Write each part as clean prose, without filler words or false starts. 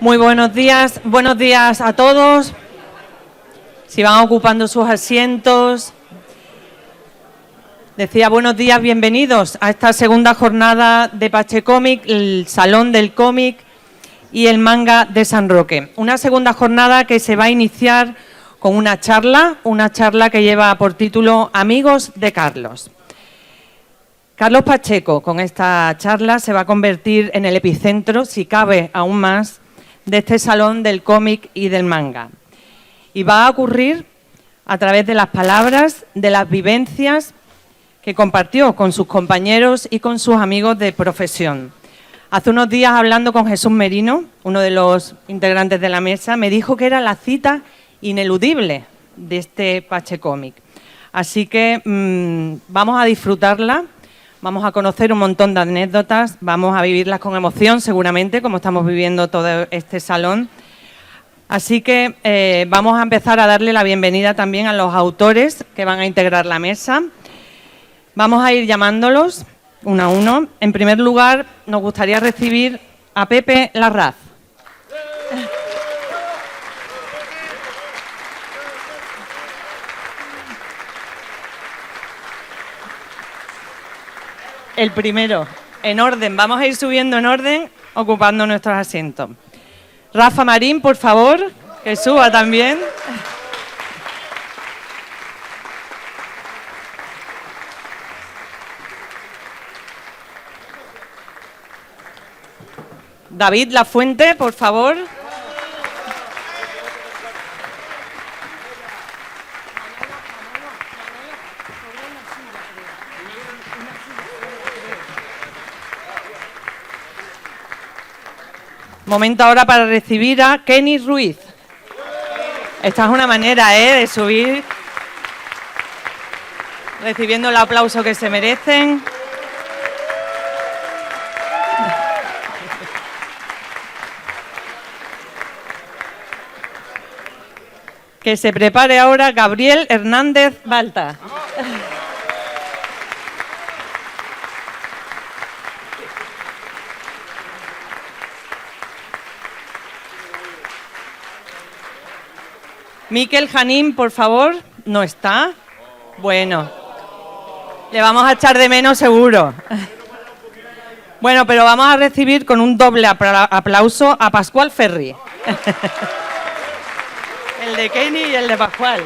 Muy buenos días a todos. Si van ocupando sus asientos. Decía buenos días, bienvenidos a esta segunda jornada de Pachecómic, el Salón del Cómic y el Manga de San Roque. Una segunda jornada que se va a iniciar con una charla que lleva por título Amigos de Carlos. Carlos Pacheco, con esta charla, se va a convertir en el epicentro, si cabe aún más, de este Salón del Cómic y del Manga. Y va a ocurrir a través de las palabras, de las vivencias que compartió con sus compañeros y con sus amigos de profesión. Hace unos días, hablando con Jesús Merino, uno de los integrantes de la mesa, me dijo que era la cita ineludible de este Pachecómic. Así que vamos a disfrutarla. Vamos a conocer un montón de anécdotas, vamos a vivirlas con emoción seguramente, como estamos viviendo todo este salón. Así que vamos a empezar a darle la bienvenida también a los autores que van a integrar la mesa. Vamos a ir llamándolos uno a uno. En primer lugar, nos gustaría recibir a Pepe Larraz. El primero, en orden. Vamos a ir subiendo en orden, ocupando nuestros asientos. Rafa Marín, por favor, que suba también. David Lafuente, por favor. Momento ahora para recibir a Kenny Ruiz. Esta es una manera de subir, recibiendo el aplauso que se merecen. Que se prepare ahora Gabriel Hernández Balta. Miquel Janín, por favor, ¿no está? Bueno, le vamos a echar de menos seguro. Bueno, pero vamos a recibir con un doble aplauso a Pascual Ferri. El de Kenny y el de Pascual.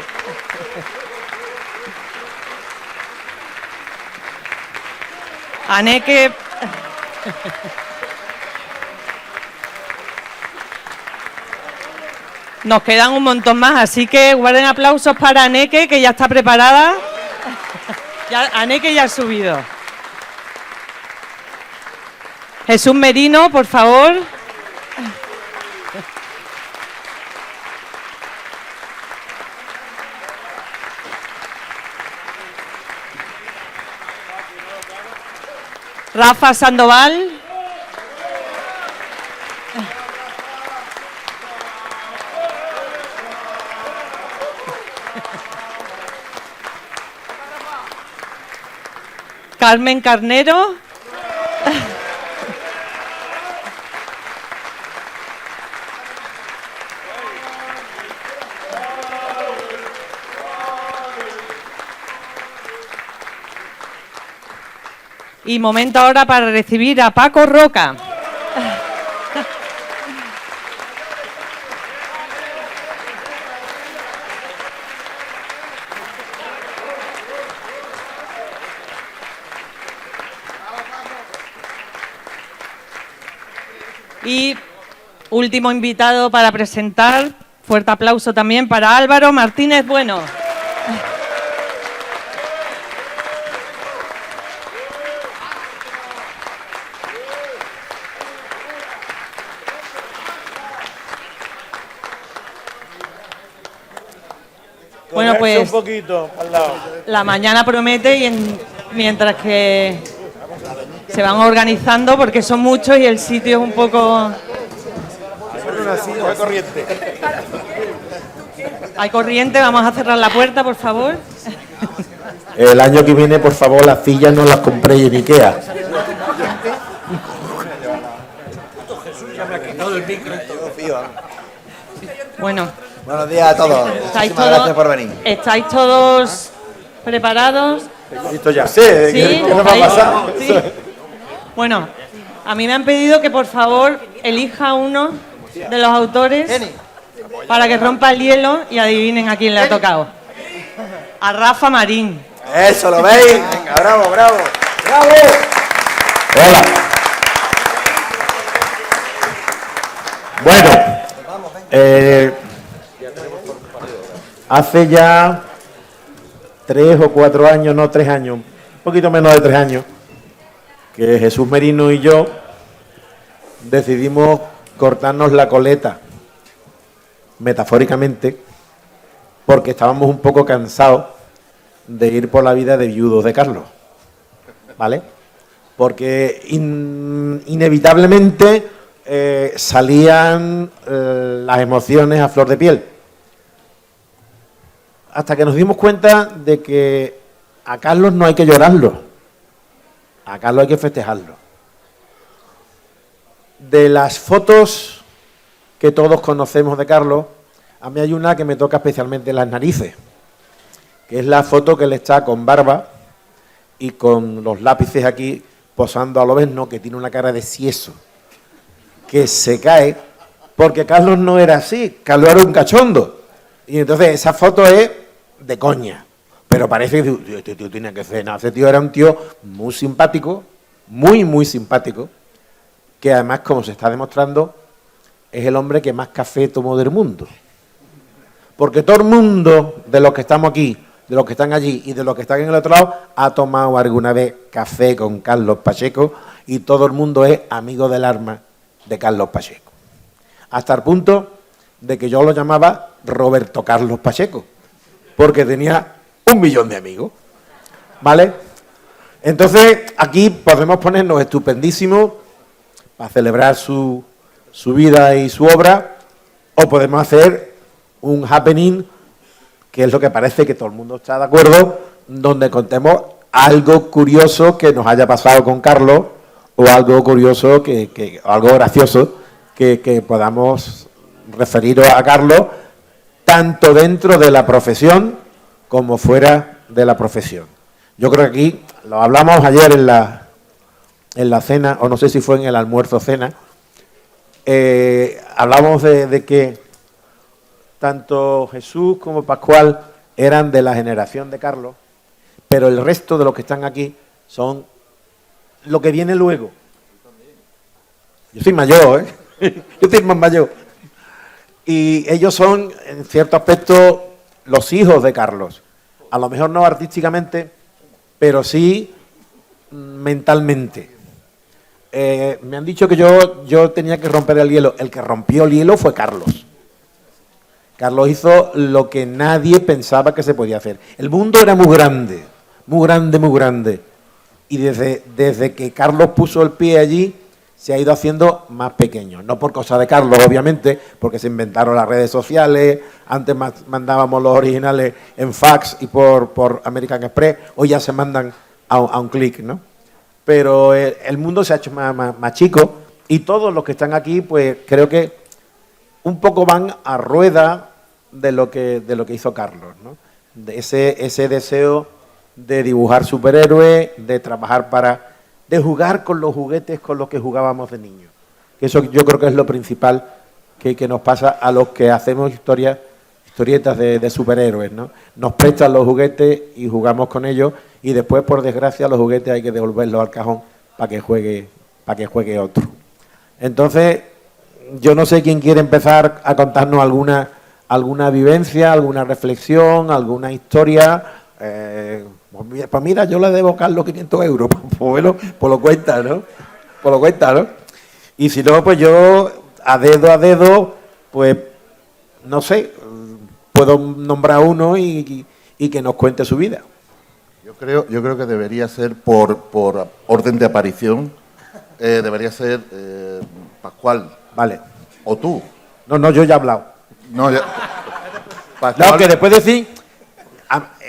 Aneke. Nos quedan un montón más, así que guarden aplausos para Aneke, que ya está preparada. Aneke ya ha subido. Jesús Merino, por favor. Rafa Sandoval. Carmen Carnero. Y momento ahora para recibir a Paco Roca. Y último invitado para presentar, fuerte aplauso también para Álvaro Martínez Bueno. Bueno, pues un poquito al lado. La mañana promete y mientras que se van organizando, porque son muchos y el sitio es un poco... Hay corriente. Hay corriente, vamos a cerrar la puerta, por favor. El año que viene, por favor, las sillas no las compréis en Ikea. Jesús ya me ha quitado el micro. tío. Bueno, Buenos días a todos. Muchísimas gracias por venir. ¿estáis todos preparados? Listo ya. ¿Sí? ¿Qué nos va a pasar? Sí. Bueno, a mí me han pedido que por favor elija uno de los autores para que rompa el hielo y adivinen a quién le ha tocado. A Rafa Marín. Eso, ¿lo veis? Venga, bravo, bravo. ¡Bravo! Hola. Bueno, hace ya 3 o 4 años, no 3 años, un poquito menos de 3 años, que Jesús Merino y yo decidimos cortarnos la coleta, metafóricamente, porque estábamos un poco cansados de ir por la vida de viudos de Carlos, ¿vale? Porque inevitablemente salían las emociones a flor de piel. Hasta que nos dimos cuenta de que a Carlos no hay que llorarlo, a Carlos hay que festejarlo. De las fotos que todos conocemos de Carlos, a mí hay una que me toca especialmente las narices, que es la foto que él está con barba y con los lápices aquí posando a lo Lobezno, que tiene una cara de sieso, que se cae, porque Carlos no era así, Carlos era un cachondo. Y entonces esa foto es de coña, pero parece que este tío tenía que ser, no, ese tío era un tío muy simpático, muy simpático, que además, como se está demostrando, es el hombre que más café tomó del mundo. Porque todo el mundo de los que estamos aquí, de los que están allí y de los que están en el otro lado, ha tomado alguna vez café con Carlos Pacheco y todo el mundo es amigo del alma de Carlos Pacheco. Hasta el punto de que yo lo llamaba Roberto Carlos Pacheco, porque tenía 1 millón de amigos, ¿vale? Entonces, aquí podemos ponernos estupendísimos para celebrar su vida y su obra, o podemos hacer un happening, que es lo que parece que todo el mundo está de acuerdo, donde contemos algo curioso que nos haya pasado con Carlos, o algo curioso, algo gracioso, que podamos referir a Carlos, tanto dentro de la profesión como fuera de la profesión. Yo creo que aquí, lo hablamos ayer en la cena, o no sé si fue en el almuerzo-cena, hablamos de que tanto Jesús como Pascual eran de la generación de Carlos, pero el resto de los que están aquí son lo que viene luego. Yo soy mayor, yo soy más mayor. Y ellos son, en cierto aspecto, los hijos de Carlos. A lo mejor no artísticamente, pero sí mentalmente. Me han dicho que yo tenía que romper el hielo. El que rompió el hielo fue Carlos. Carlos hizo lo que nadie pensaba que se podía hacer. El mundo era muy grande, muy grande, muy grande. Y desde que Carlos puso el pie allí, se ha ido haciendo más pequeño. No por cosa de Carlos, obviamente, porque se inventaron las redes sociales, antes mandábamos los originales en fax y por American Express, hoy ya se mandan a un clic, ¿no? Pero el mundo se ha hecho más chico y todos los que están aquí, pues creo que un poco van a rueda de lo que hizo Carlos, ¿no? De ese deseo de dibujar superhéroes, de trabajar de jugar con los juguetes con los que jugábamos de niños. Eso yo creo que es lo principal que nos pasa a los que hacemos historietas de superhéroes, ¿no? Nos prestan los juguetes y jugamos con ellos y después, por desgracia, los juguetes hay que devolverlos al cajón para que juegue otro. Entonces, yo no sé quién quiere empezar a contarnos alguna vivencia, alguna reflexión, alguna historia. Pues mira, yo le debo a Carlos 500 euros, pues lo cuenta, ¿no? Pues lo cuenta, ¿no? Y si no, pues yo, a dedo, pues, no sé, puedo nombrar uno y que nos cuente su vida. Yo creo que debería ser por orden de aparición, debería ser Pascual. Vale. O tú. No, yo ya he hablado. No, Pascual. No, que después decir,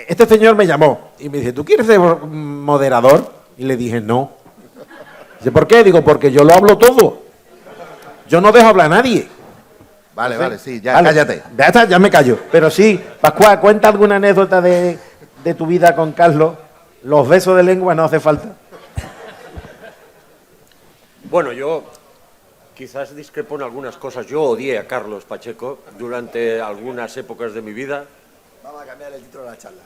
este señor me llamó y me dice, ¿tú quieres ser moderador? Y le dije, no. Dice, ¿por qué? Digo, porque yo lo hablo todo. Yo no dejo hablar a nadie. Vale, vale, sí, ya, Vale, cállate. Ya está, ya me callo. Pero sí, Pascual, cuenta alguna anécdota de tu vida con Carlos. Los besos de lengua no hace falta. Bueno, yo quizás discrepo en algunas cosas. Yo odié a Carlos Pacheco durante algunas épocas de mi vida. Vamos a cambiar el título de la charla.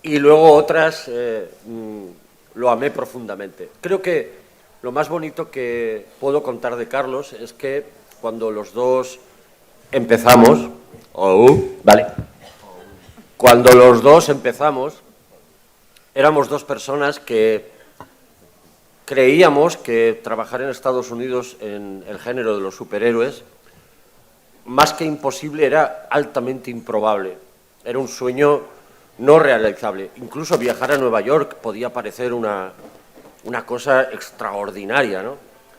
Y luego otras lo amé profundamente. Creo que lo más bonito que puedo contar de Carlos es que cuando los dos empezamos, cuando los dos empezamos, éramos dos personas que creíamos que trabajar en Estados Unidos en el género de los superhéroes, más que imposible, era altamente improbable. Era un sueño no realizable. Incluso viajar a Nueva York podía parecer una cosa extraordinaria, ¿no?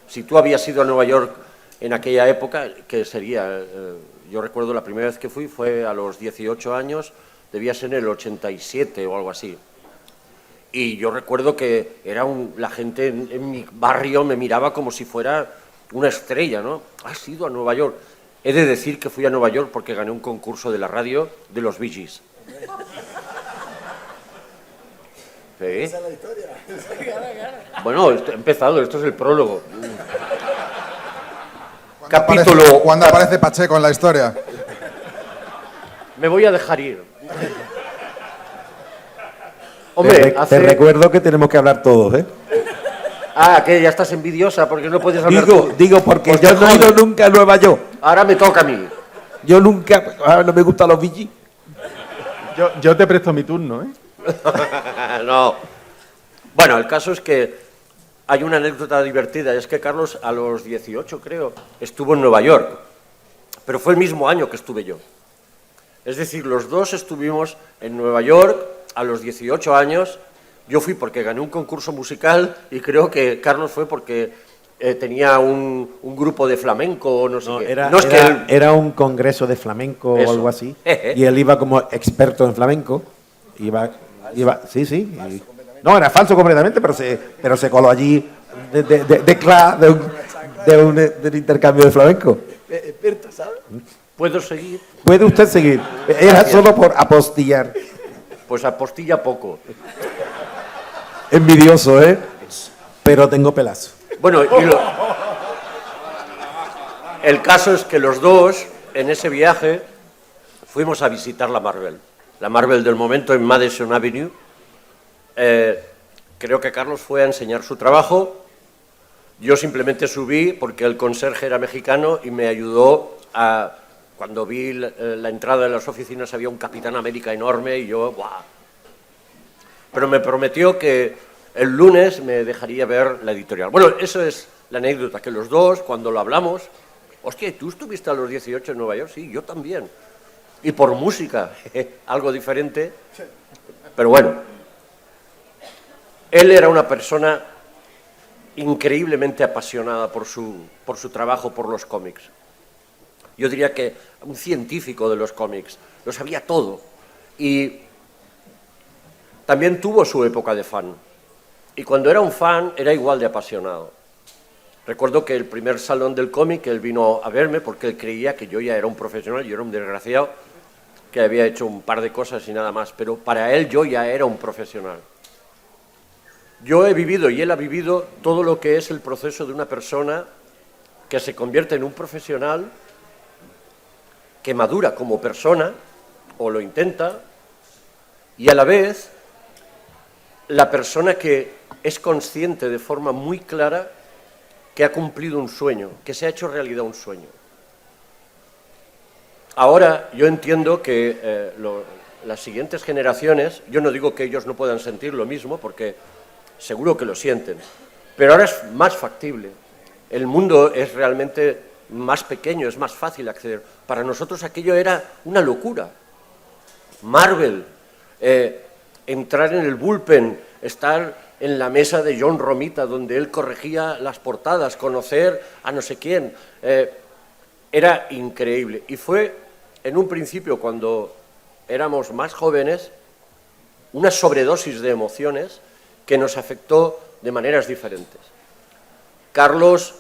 Si tú habías ido a Nueva York en aquella época, ¿qué sería? Yo recuerdo la primera vez que fui fue a los 18 años, debía ser en el 87 o algo así. Y yo recuerdo que la gente en mi barrio me miraba como si fuera una estrella, ¿no? ¿Has ido a Nueva York? He de decir que fui a Nueva York porque gané un concurso de la radio de los Bee Gees. ¿Sí? Esa es la historia. Bueno, he empezado, esto es el prólogo. ¿Cuándo aparece Pacheco en la historia? Me voy a dejar ir. Hombre, te recuerdo que tenemos que hablar todos, ¿eh? Ah, que ya estás envidiosa porque no puedes hablar tú. Digo porque Pues yo no he ido nunca a Nueva York. Ahora me toca a mí. Yo nunca... no me gustan los VG. Yo te presto mi turno, ¿eh? No. Bueno, el caso es que hay una anécdota divertida. Es que Carlos, a los 18, creo, estuvo en Nueva York. Pero fue el mismo año que estuve yo. Es decir, los dos estuvimos en Nueva York a los 18 años. Yo fui porque gané un concurso musical y creo que Carlos fue porque tenía un grupo de flamenco o no sé qué. Era un congreso de flamenco o algo así. Y él iba como experto en flamenco. Sí. No, era falso completamente, pero se coló allí del intercambio de flamenco. Experto, ¿sabes? ¿Puedo seguir? Puede usted seguir. Era solo por apostillar. Pues apostilla poco. Envidioso, ¿eh? Pero tengo pelazo. Bueno, el caso es que los dos, en ese viaje, fuimos a visitar la Marvel del momento en Madison Avenue. Creo que Carlos fue a enseñar su trabajo. Yo simplemente subí porque el conserje era mexicano y me ayudó a... Cuando vi la entrada de las oficinas había un Capitán América enorme y yo... ¡buah! Pero me prometió que el lunes me dejaría ver la editorial. Bueno, eso es la anécdota, que los dos, cuando lo hablamos... Hostia, ¿tú estuviste a los 18 en Nueva York? Sí, yo también. Y por música, algo diferente. Pero bueno, él era una persona increíblemente apasionada por su trabajo, por los cómics. Yo diría que un científico de los cómics, lo sabía todo. Y también tuvo su época de fan. Y cuando era un fan, era igual de apasionado. Recuerdo que el primer salón del cómic, él vino a verme porque él creía que yo ya era un profesional, yo era un desgraciado, que había hecho un par de cosas y nada más, pero para él yo ya era un profesional. Yo he vivido y él ha vivido todo lo que es el proceso de una persona que se convierte en un profesional, que madura como persona, o lo intenta, y a la vez la persona que es consciente de forma muy clara que ha cumplido un sueño, que se ha hecho realidad un sueño. Ahora yo entiendo que las siguientes generaciones, yo no digo que ellos no puedan sentir lo mismo, porque seguro que lo sienten, pero ahora es más factible. El mundo es realmente más pequeño, es más fácil acceder. Para nosotros aquello era una locura. Marvel, entrar en el bullpen, estar en la mesa de John Romita, donde él corregía las portadas, conocer a no sé quién, era increíble. Y fue, en un principio, cuando éramos más jóvenes, una sobredosis de emociones que nos afectó de maneras diferentes. Carlos,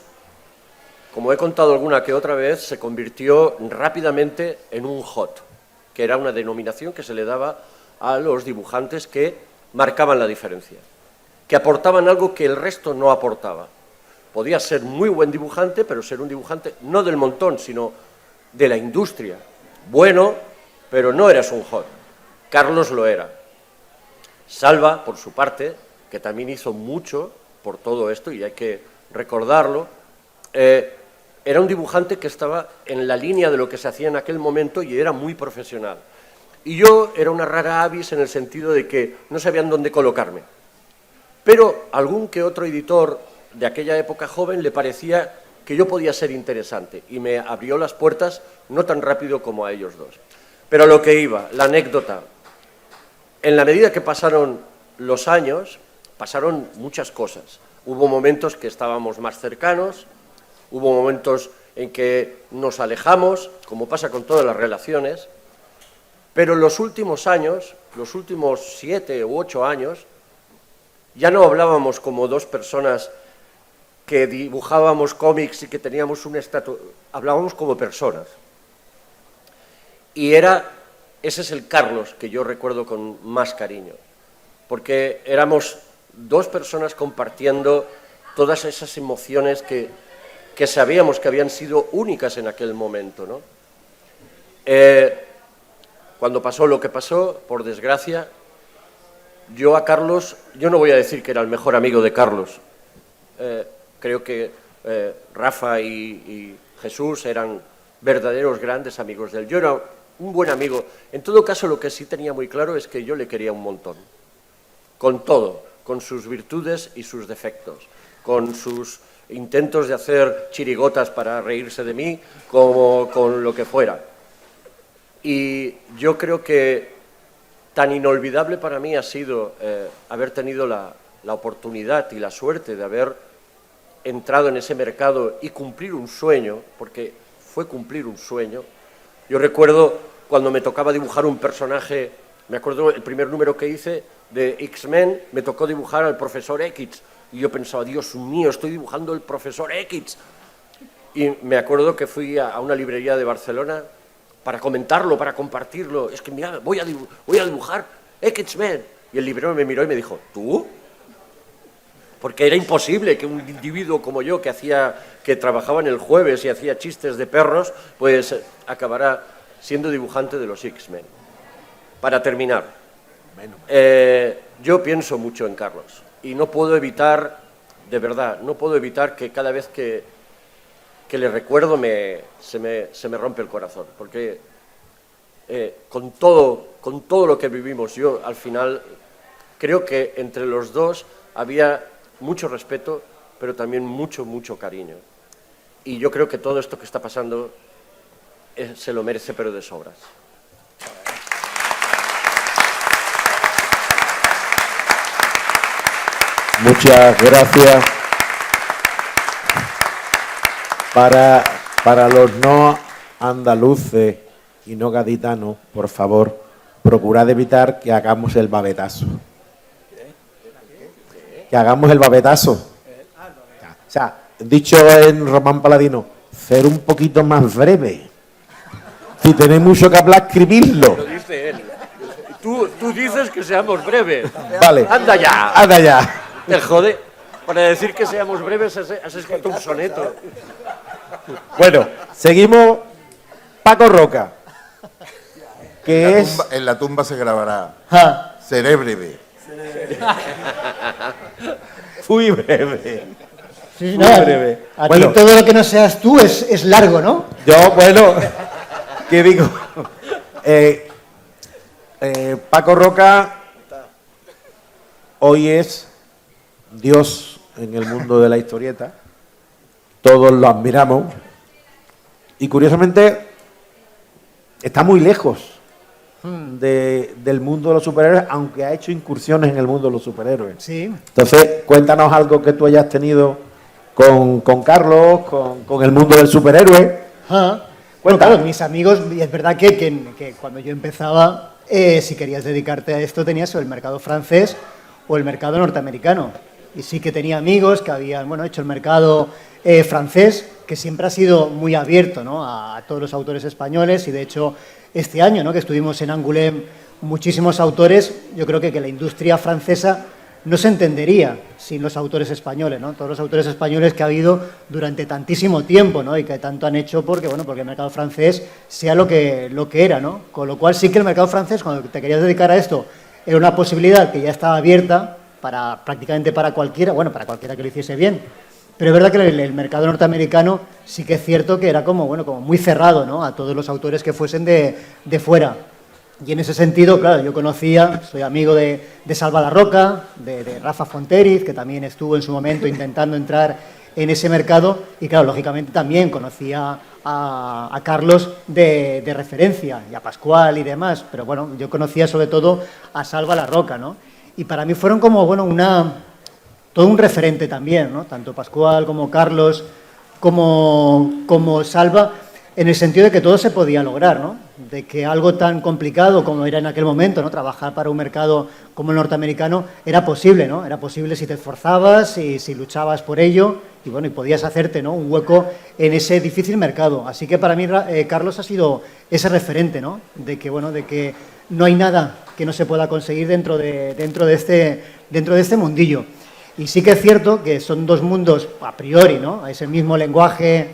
como he contado alguna que otra vez, se convirtió rápidamente en un hot, que era una denominación que se le daba a los dibujantes que marcaban la diferencia, que aportaban algo que el resto no aportaba. Podía ser muy buen dibujante, pero ser un dibujante no del montón, sino de la industria. Bueno, pero no eras un hot. Carlos lo era. Salva, por su parte, que también hizo mucho por todo esto, y hay que recordarlo, era un dibujante que estaba en la línea de lo que se hacía en aquel momento y era muy profesional. Y yo era una rara avis en el sentido de que no sabían dónde colocarme. Pero algún que otro editor de aquella época joven le parecía que yo podía ser interesante y me abrió las puertas no tan rápido como a ellos dos. Pero a lo que iba, la anécdota. En la medida que pasaron los años, pasaron muchas cosas. Hubo momentos que estábamos más cercanos, hubo momentos en que nos alejamos, como pasa con todas las relaciones, pero en los últimos años, los últimos 7 u 8 años, ya no hablábamos como dos personas que dibujábamos cómics y que teníamos un estatus, hablábamos como personas. Y ese es el Carlos que yo recuerdo con más cariño, porque éramos dos personas compartiendo todas esas emociones que sabíamos que habían sido únicas en aquel momento, ¿no? Cuando pasó lo que pasó, por desgracia, yo a Carlos, yo no voy a decir que era el mejor amigo de Carlos, creo que Rafa y Jesús eran verdaderos grandes amigos de él. Yo era un buen amigo. En todo caso, lo que sí tenía muy claro es que yo le quería un montón. Con todo, con sus virtudes y sus defectos, con sus intentos de hacer chirigotas para reírse de mí, como con lo que fuera. Y yo creo que tan inolvidable para mí ha sido haber tenido la oportunidad y la suerte de haber entrado en ese mercado y cumplir un sueño, porque fue cumplir un sueño. Yo recuerdo cuando me tocaba dibujar un personaje, me acuerdo el primer número que hice de X-Men, me tocó dibujar al Profesor X, y yo pensaba, Dios mío, estoy dibujando el Profesor X. Y me acuerdo que fui a una librería de Barcelona para comentarlo, para compartirlo. Es que mira, voy a dibujar X-Men. Y el librero me miró y me dijo, ¿tú? Porque era imposible que un individuo como yo, que trabajaba en el Jueves y hacía chistes de perros, pues acabara siendo dibujante de los X-Men. Para terminar, yo pienso mucho en Carlos y no puedo evitar, de verdad, no puedo evitar que cada vez que le recuerdo se me rompe el corazón, porque con todo lo que vivimos, yo al final creo que entre los dos había mucho respeto, pero también mucho, mucho cariño. Y yo creo que todo esto que está pasando se lo merece, pero de sobras. Muchas gracias. Para los no andaluces y no gaditanos, por favor, procurad evitar que hagamos el babetazo. Que hagamos el babetazo. O sea, dicho en Román Paladino, ser un poquito más breve. Si tenéis mucho que hablar, escribirlo. Lo dice él. Tú dices que seamos breves. Vale. Anda ya. Anda ya. Te jode. Para decir que seamos breves has escrito un soneto. Bueno, seguimos. Paco Roca. Que es... En la tumba se grabará. Ja. Seré breve. Muy breve. Sí, Muy breve. Aquí Bueno, todo lo que no seas tú es largo, ¿no? yo, bueno, ¿qué digo? Paco Roca hoy es Dios en el mundo de la historieta. Todos lo admiramos. Y curiosamente está muy lejos del mundo de los superhéroes, aunque ha hecho incursiones en el mundo de los superhéroes. Sí. Entonces, cuéntanos algo que tú hayas tenido con Carlos, con el mundo del superhéroe. Bueno, Cuéntame. claro, mis amigos, y es verdad que cuando yo empezaba, si querías dedicarte a esto, tenías o el mercado francés o el mercado norteamericano. Y sí que tenía amigos que habían, bueno, hecho el mercado francés, que siempre ha sido muy abierto, ¿no?, a todos los autores españoles, y de hecho este año, ¿no?, que estuvimos en Angoulême muchísimos autores, yo creo que la industria francesa no se entendería sin los autores españoles, ¿no? Todos los autores españoles que ha habido durante tantísimo tiempo, ¿no?, y que tanto han hecho porque el mercado francés sea lo que era, ¿no? Con lo cual sí que el mercado francés, cuando te querías dedicar a esto, era una posibilidad que ya estaba abierta prácticamente para cualquiera, para cualquiera que lo hiciese bien. Pero es verdad que el mercado norteamericano sí que es cierto que era como muy cerrado, ¿no?, a todos los autores que fuesen de fuera. Y en ese sentido, claro, yo soy amigo de Salva la Roca, de Rafa Fonteriz, que también estuvo en su momento intentando entrar en ese mercado, y claro, lógicamente también conocía a Carlos de referencia, y a Pascual y demás, pero bueno, yo conocía sobre todo a Salva la Roca, ¿no? Y para mí fueron como, todo un referente también, ¿no? Tanto Pascual como Carlos, como Salva, en el sentido de que todo se podía lograr, ¿no? De que algo tan complicado como era en aquel momento, ¿no?, trabajar para un mercado como el norteamericano, era posible, ¿no? Era posible si te esforzabas y si luchabas por ello y podías hacerte, ¿no?, un hueco en ese difícil mercado. Así que para mí Carlos ha sido ese referente, ¿no?, de que no hay nada que no se pueda conseguir dentro de este mundillo. Y sí que es cierto que son dos mundos a priori, ¿no?, ese mismo lenguaje,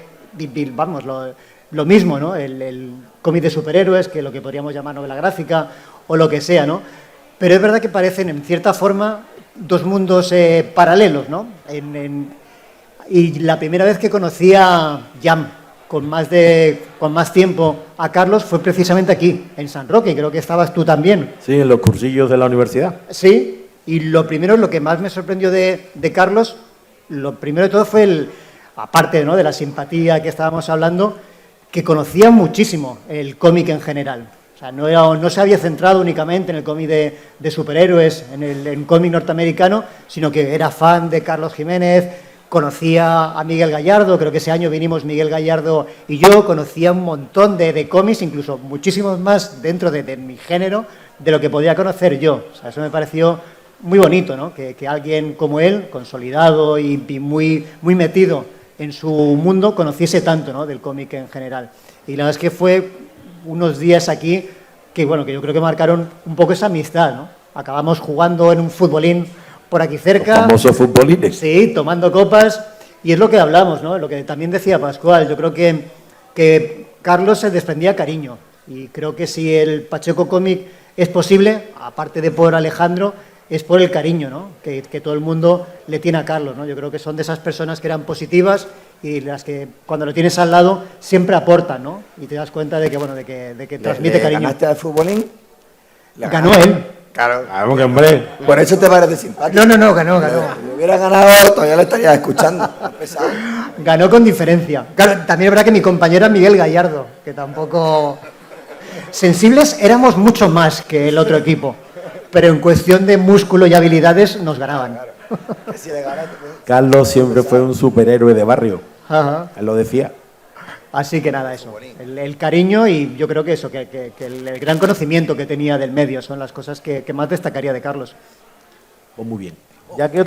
lo mismo, ¿no?, el cómic de superhéroes, que lo que podríamos llamar novela gráfica o lo que sea, ¿no? Pero es verdad que parecen, en cierta forma, dos mundos paralelos, ¿no? Y la primera vez que conocí a Jam con más tiempo a Carlos fue precisamente aquí, en San Roque, y creo que estabas tú también. Sí, en los cursillos de la universidad. Sí, y lo que más me sorprendió de Carlos, lo primero de todo fue aparte, ¿no?, de la simpatía que estábamos hablando, que conocía muchísimo el cómic en general. O sea, no se había centrado únicamente en el cómic de superhéroes, en el cómic norteamericano, sino que era fan de Carlos Jiménez, conocía a Miguel Gallardo, creo que ese año vinimos Miguel Gallardo y yo, conocía un montón de cómics, incluso muchísimos más dentro de mi género, de lo que podía conocer yo. O sea, eso me pareció muy bonito, ¿no?, que alguien como él, consolidado y muy metido en su mundo, conociese tanto, ¿no?, del cómic en general. Y la verdad es que fue unos días aquí que yo creo que marcaron un poco esa amistad, ¿no? Acabamos jugando en un futbolín por aquí cerca. Los famosos futbolines. Sí, tomando copas, y es lo que hablamos, ¿no?, lo que también decía Pascual. Yo creo que Carlos se desprendía cariño, y creo que si el Pacheco Cómic es posible, aparte de por Alejandro, es por el cariño, ¿no?, que todo el mundo le tiene a Carlos, ¿no? Yo creo que son de esas personas que eran positivas y las que cuando lo tienes al lado siempre aportan, ¿no? Y te das cuenta de que transmite cariño. ¿Ganaste al futbolín? Ganó él. Claro. Vamos, que hombre. Por eso te parece simpático. No, ganó. Si hubiera ganado, todavía lo estarías escuchando. Pesado. Ganó con diferencia. Claro, también es verdad que mi compañero Miguel Gallardo, que tampoco... Sensibles éramos mucho más que el otro equipo, pero en cuestión de músculo y habilidades nos ganaban. Carlos siempre fue un superhéroe de barrio. Ajá. Él lo decía. Así que nada, eso. El cariño y yo creo que eso, que el gran conocimiento que tenía del medio son las cosas que más destacaría de Carlos. Pues muy bien. Ya que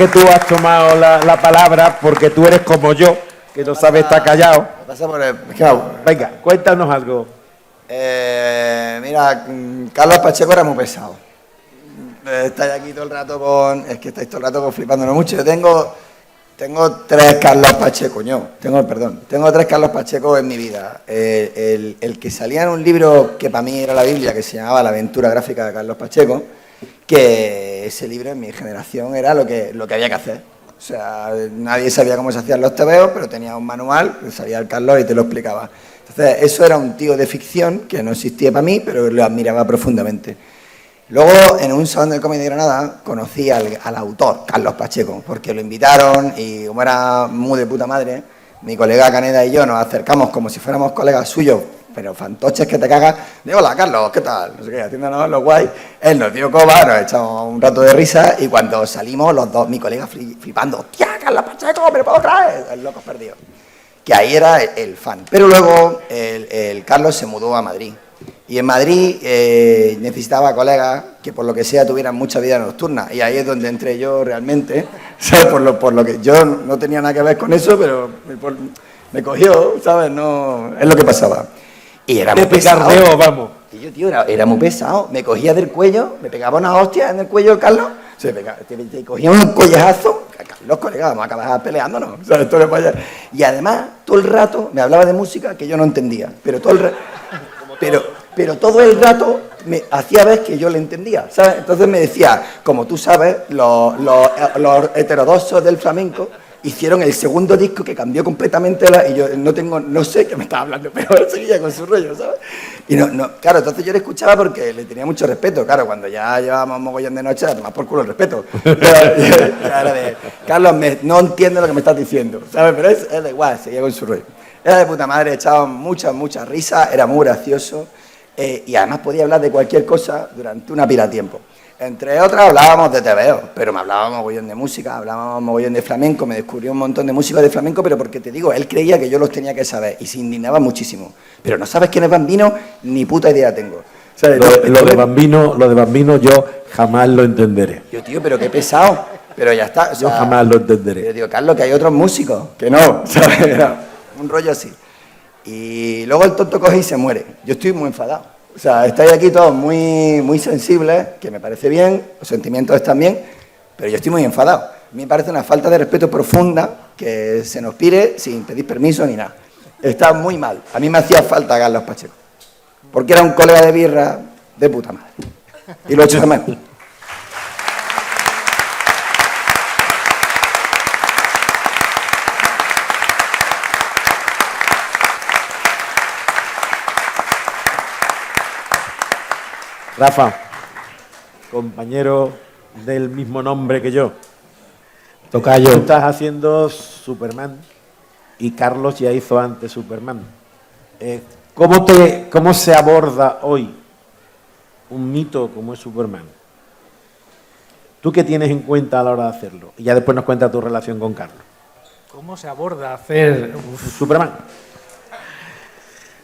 tú has tomado la palabra, porque tú eres como yo, que no sabe estar callado. Pasa por el... Venga, cuéntanos algo. Mira, Carlos Pacheco era muy pesado. Estáis aquí todo el rato estáis todo el rato flipándonos mucho. Yo tengo tres Carlos Pacheco, tengo tres Carlos Pacheco en mi vida. El que salía en un libro que para mí era la Biblia, que se llamaba La aventura gráfica de Carlos Pacheco, que ese libro en mi generación era lo que había que hacer. O sea, nadie sabía cómo se hacían los tebeos, pero tenía un manual, salía el Carlos y te lo explicaba. Entonces, eso era un tío de ficción que no existía para mí, pero lo admiraba profundamente. Luego, en un salón del cómic de Granada, conocí al autor, Carlos Pacheco, porque lo invitaron y como era muy de puta madre, mi colega Caneda y yo nos acercamos como si fuéramos colegas suyos, pero fantoches que te cagas, de hola Carlos, ¿qué tal? No sé qué, haciéndonos los guay. Él nos dio coba, nos echamos un rato de risa y cuando salimos los dos, mi colega flipando, ¡hostia, Carlos Pacheco, me lo puedo creer! El loco perdido. Que ahí era el fan. Pero luego el Carlos se mudó a Madrid. Y en Madrid necesitaba colegas que por lo que sea tuvieran mucha vida nocturna. Y ahí es donde entré yo realmente, ¿sabes? Por lo que yo no tenía nada que ver con eso, pero me cogió, ¿sabes? No, es lo que pasaba. Y era muy pesado. Vamos. Y yo, tío, era muy pesado. Me cogía del cuello, me pegaba una hostia en el cuello, Carlos. Te cogía un collejazo. Los colegas, vamos a acabar peleándonos. ¿Sabes? Y además, todo el rato me hablaba de música que yo no entendía. Pero todo el rato me hacía ver que yo le entendía, ¿sabes? Entonces me decía, como tú sabes, los heterodoxos del flamenco hicieron el segundo disco que cambió completamente y yo no sé qué me estaba hablando, pero él seguía con su rollo, ¿sabes? Y claro, entonces yo le escuchaba porque le tenía mucho respeto, claro, cuando ya llevábamos mogollón de noche, a tomar por culo el respeto. Ya era de, Carlos, no entiendo lo que me estás diciendo, ¿sabes? Pero es da igual, seguía con su rollo. Era de puta madre, echaba mucha risa, era muy gracioso y además podía hablar de cualquier cosa durante una pila de tiempo. Entre otras hablábamos de TVO, pero me hablábamos mogollón de música, hablábamos mogollón de flamenco, me descubrió un montón de músicos de flamenco, pero porque te digo, él creía que yo los tenía que saber y se indignaba muchísimo. Pero no sabes quién es Bambino, ni puta idea tengo. ¿Sabes? Lo de Bambino yo jamás lo entenderé. Yo, tío, pero qué pesado. Pero ya está. O sea, yo jamás lo entenderé. Yo digo, Carlos, que hay otros músicos, que no, ¿sabes? Era un rollo así. Y luego el tonto coge y se muere. Yo estoy muy enfadado. O sea, estáis aquí todos muy sensibles, que me parece bien, los sentimientos están bien, pero yo estoy muy enfadado. A mí me parece una falta de respeto profunda que se nos pide sin pedir permiso ni nada. Está muy mal. A mí me hacía falta Carlos Pacheco, porque era un colega de birra de puta madre. Y lo he hecho de menos. Rafa, compañero del mismo nombre que yo. Tocayo. Tú estás haciendo Superman y Carlos ya hizo antes Superman. ¿Cómo se aborda hoy un mito como es Superman? ¿Tú qué tienes en cuenta a la hora de hacerlo? Y ya después nos cuenta tu relación con Carlos. ¿Cómo se aborda hacer Superman?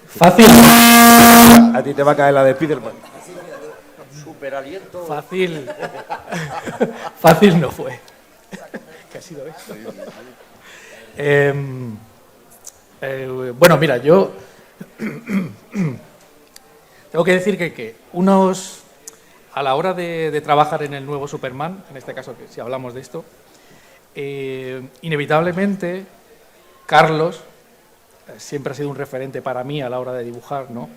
Fácil. A ti te va a caer la de Spiderman. Superaliento. Fácil. Fácil no fue. ¿Qué ha sido esto? Bueno, mira, yo tengo que decir que unos, a la hora de trabajar en el nuevo Superman, en este caso, que si hablamos de esto, inevitablemente Carlos siempre ha sido un referente para mí a la hora de dibujar, ¿no?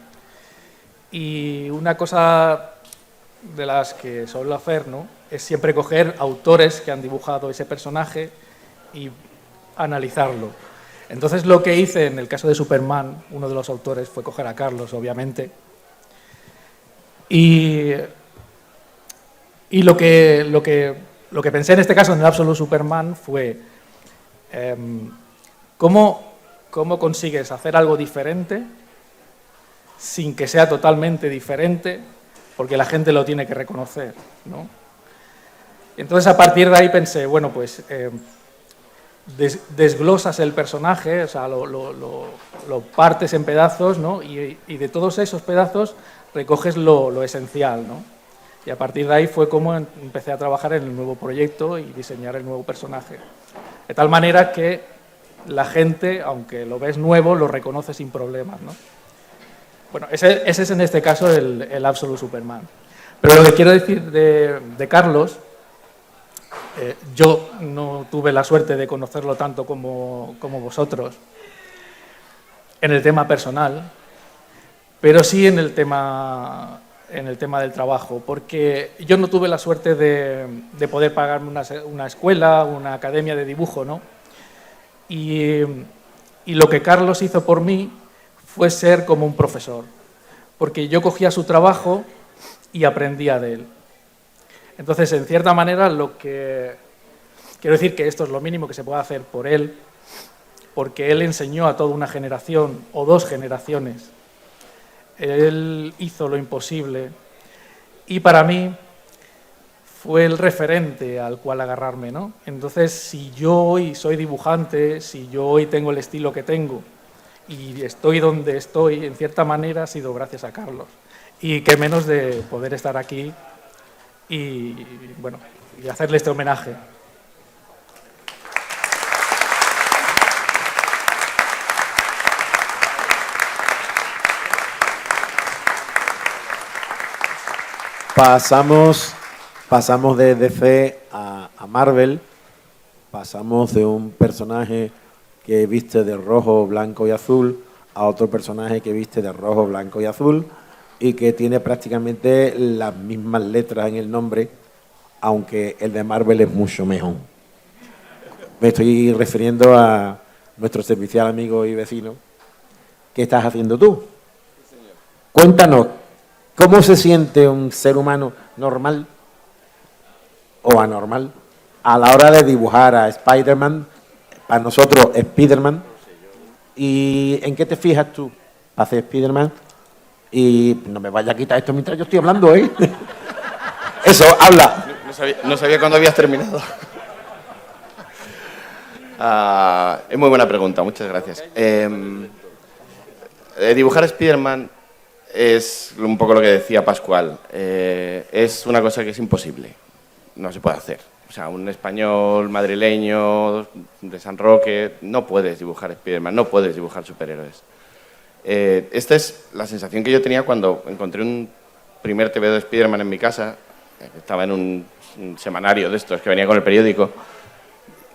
Y una cosa de las que suelo hacer, ¿no?, es siempre coger autores que han dibujado ese personaje y analizarlo. Entonces lo que hice en el caso de Superman, uno de los autores fue coger a Carlos, obviamente, y lo que pensé en este caso en el Absolute Superman fue ¿cómo consigues hacer algo diferente sin que sea totalmente diferente? Porque la gente lo tiene que reconocer, ¿no? Entonces, a partir de ahí pensé, bueno, pues desglosas el personaje, o sea, lo partes en pedazos, ¿no? Y de todos esos pedazos recoges lo esencial, ¿no? Y a partir de ahí fue como empecé a trabajar en el nuevo proyecto y diseñar el nuevo personaje. De tal manera que la gente, aunque lo ves nuevo, lo reconoce sin problemas, ¿no? Bueno, ese es en este caso el Absolute Superman. Pero lo que quiero decir de Carlos, yo no tuve la suerte de conocerlo tanto como vosotros en el tema personal, pero sí en el tema del trabajo, porque yo no tuve la suerte de poder pagarme una escuela, una academia de dibujo, ¿no? Y lo que Carlos hizo por mí fue ser como un profesor, porque yo cogía su trabajo y aprendía de él. Entonces, en cierta manera, quiero decir que esto es lo mínimo que se puede hacer por él, porque él enseñó a toda una generación o dos generaciones. Él hizo lo imposible y para mí fue el referente al cual agarrarme, ¿no? Entonces, si yo hoy soy dibujante, si yo hoy tengo el estilo que tengo, y estoy donde estoy, en cierta manera ha sido gracias a Carlos. Y qué menos de poder estar aquí y, bueno, y hacerle este homenaje. Pasamos de DC a Marvel, pasamos de un personaje que viste de rojo, blanco y azul a otro personaje que viste de rojo, blanco y azul y que tiene prácticamente las mismas letras en el nombre, aunque el de Marvel es mucho mejor. Me estoy refiriendo a nuestro servicial amigo y vecino. ¿Qué estás haciendo tú? Cuéntanos, ¿cómo se siente un ser humano normal o anormal a la hora de dibujar a Spider-Man, para nosotros Spider-Man? ¿Y en qué te fijas tú para hacer Spider-Man? Y no me vaya a quitar esto mientras yo estoy hablando, ¿eh? Eso, habla. No sabía cuándo habías terminado. Es muy buena pregunta, muchas gracias. Dibujar a Spider-Man es un poco lo que decía Pascual. Es una cosa que es imposible, no se puede hacer. O sea, un español madrileño de San Roque, no puedes dibujar Spider-Man, no puedes dibujar superhéroes. Esta es la sensación que yo tenía cuando encontré un primer TVO de Spider-Man en mi casa. Estaba en un semanario de estos que venía con el periódico.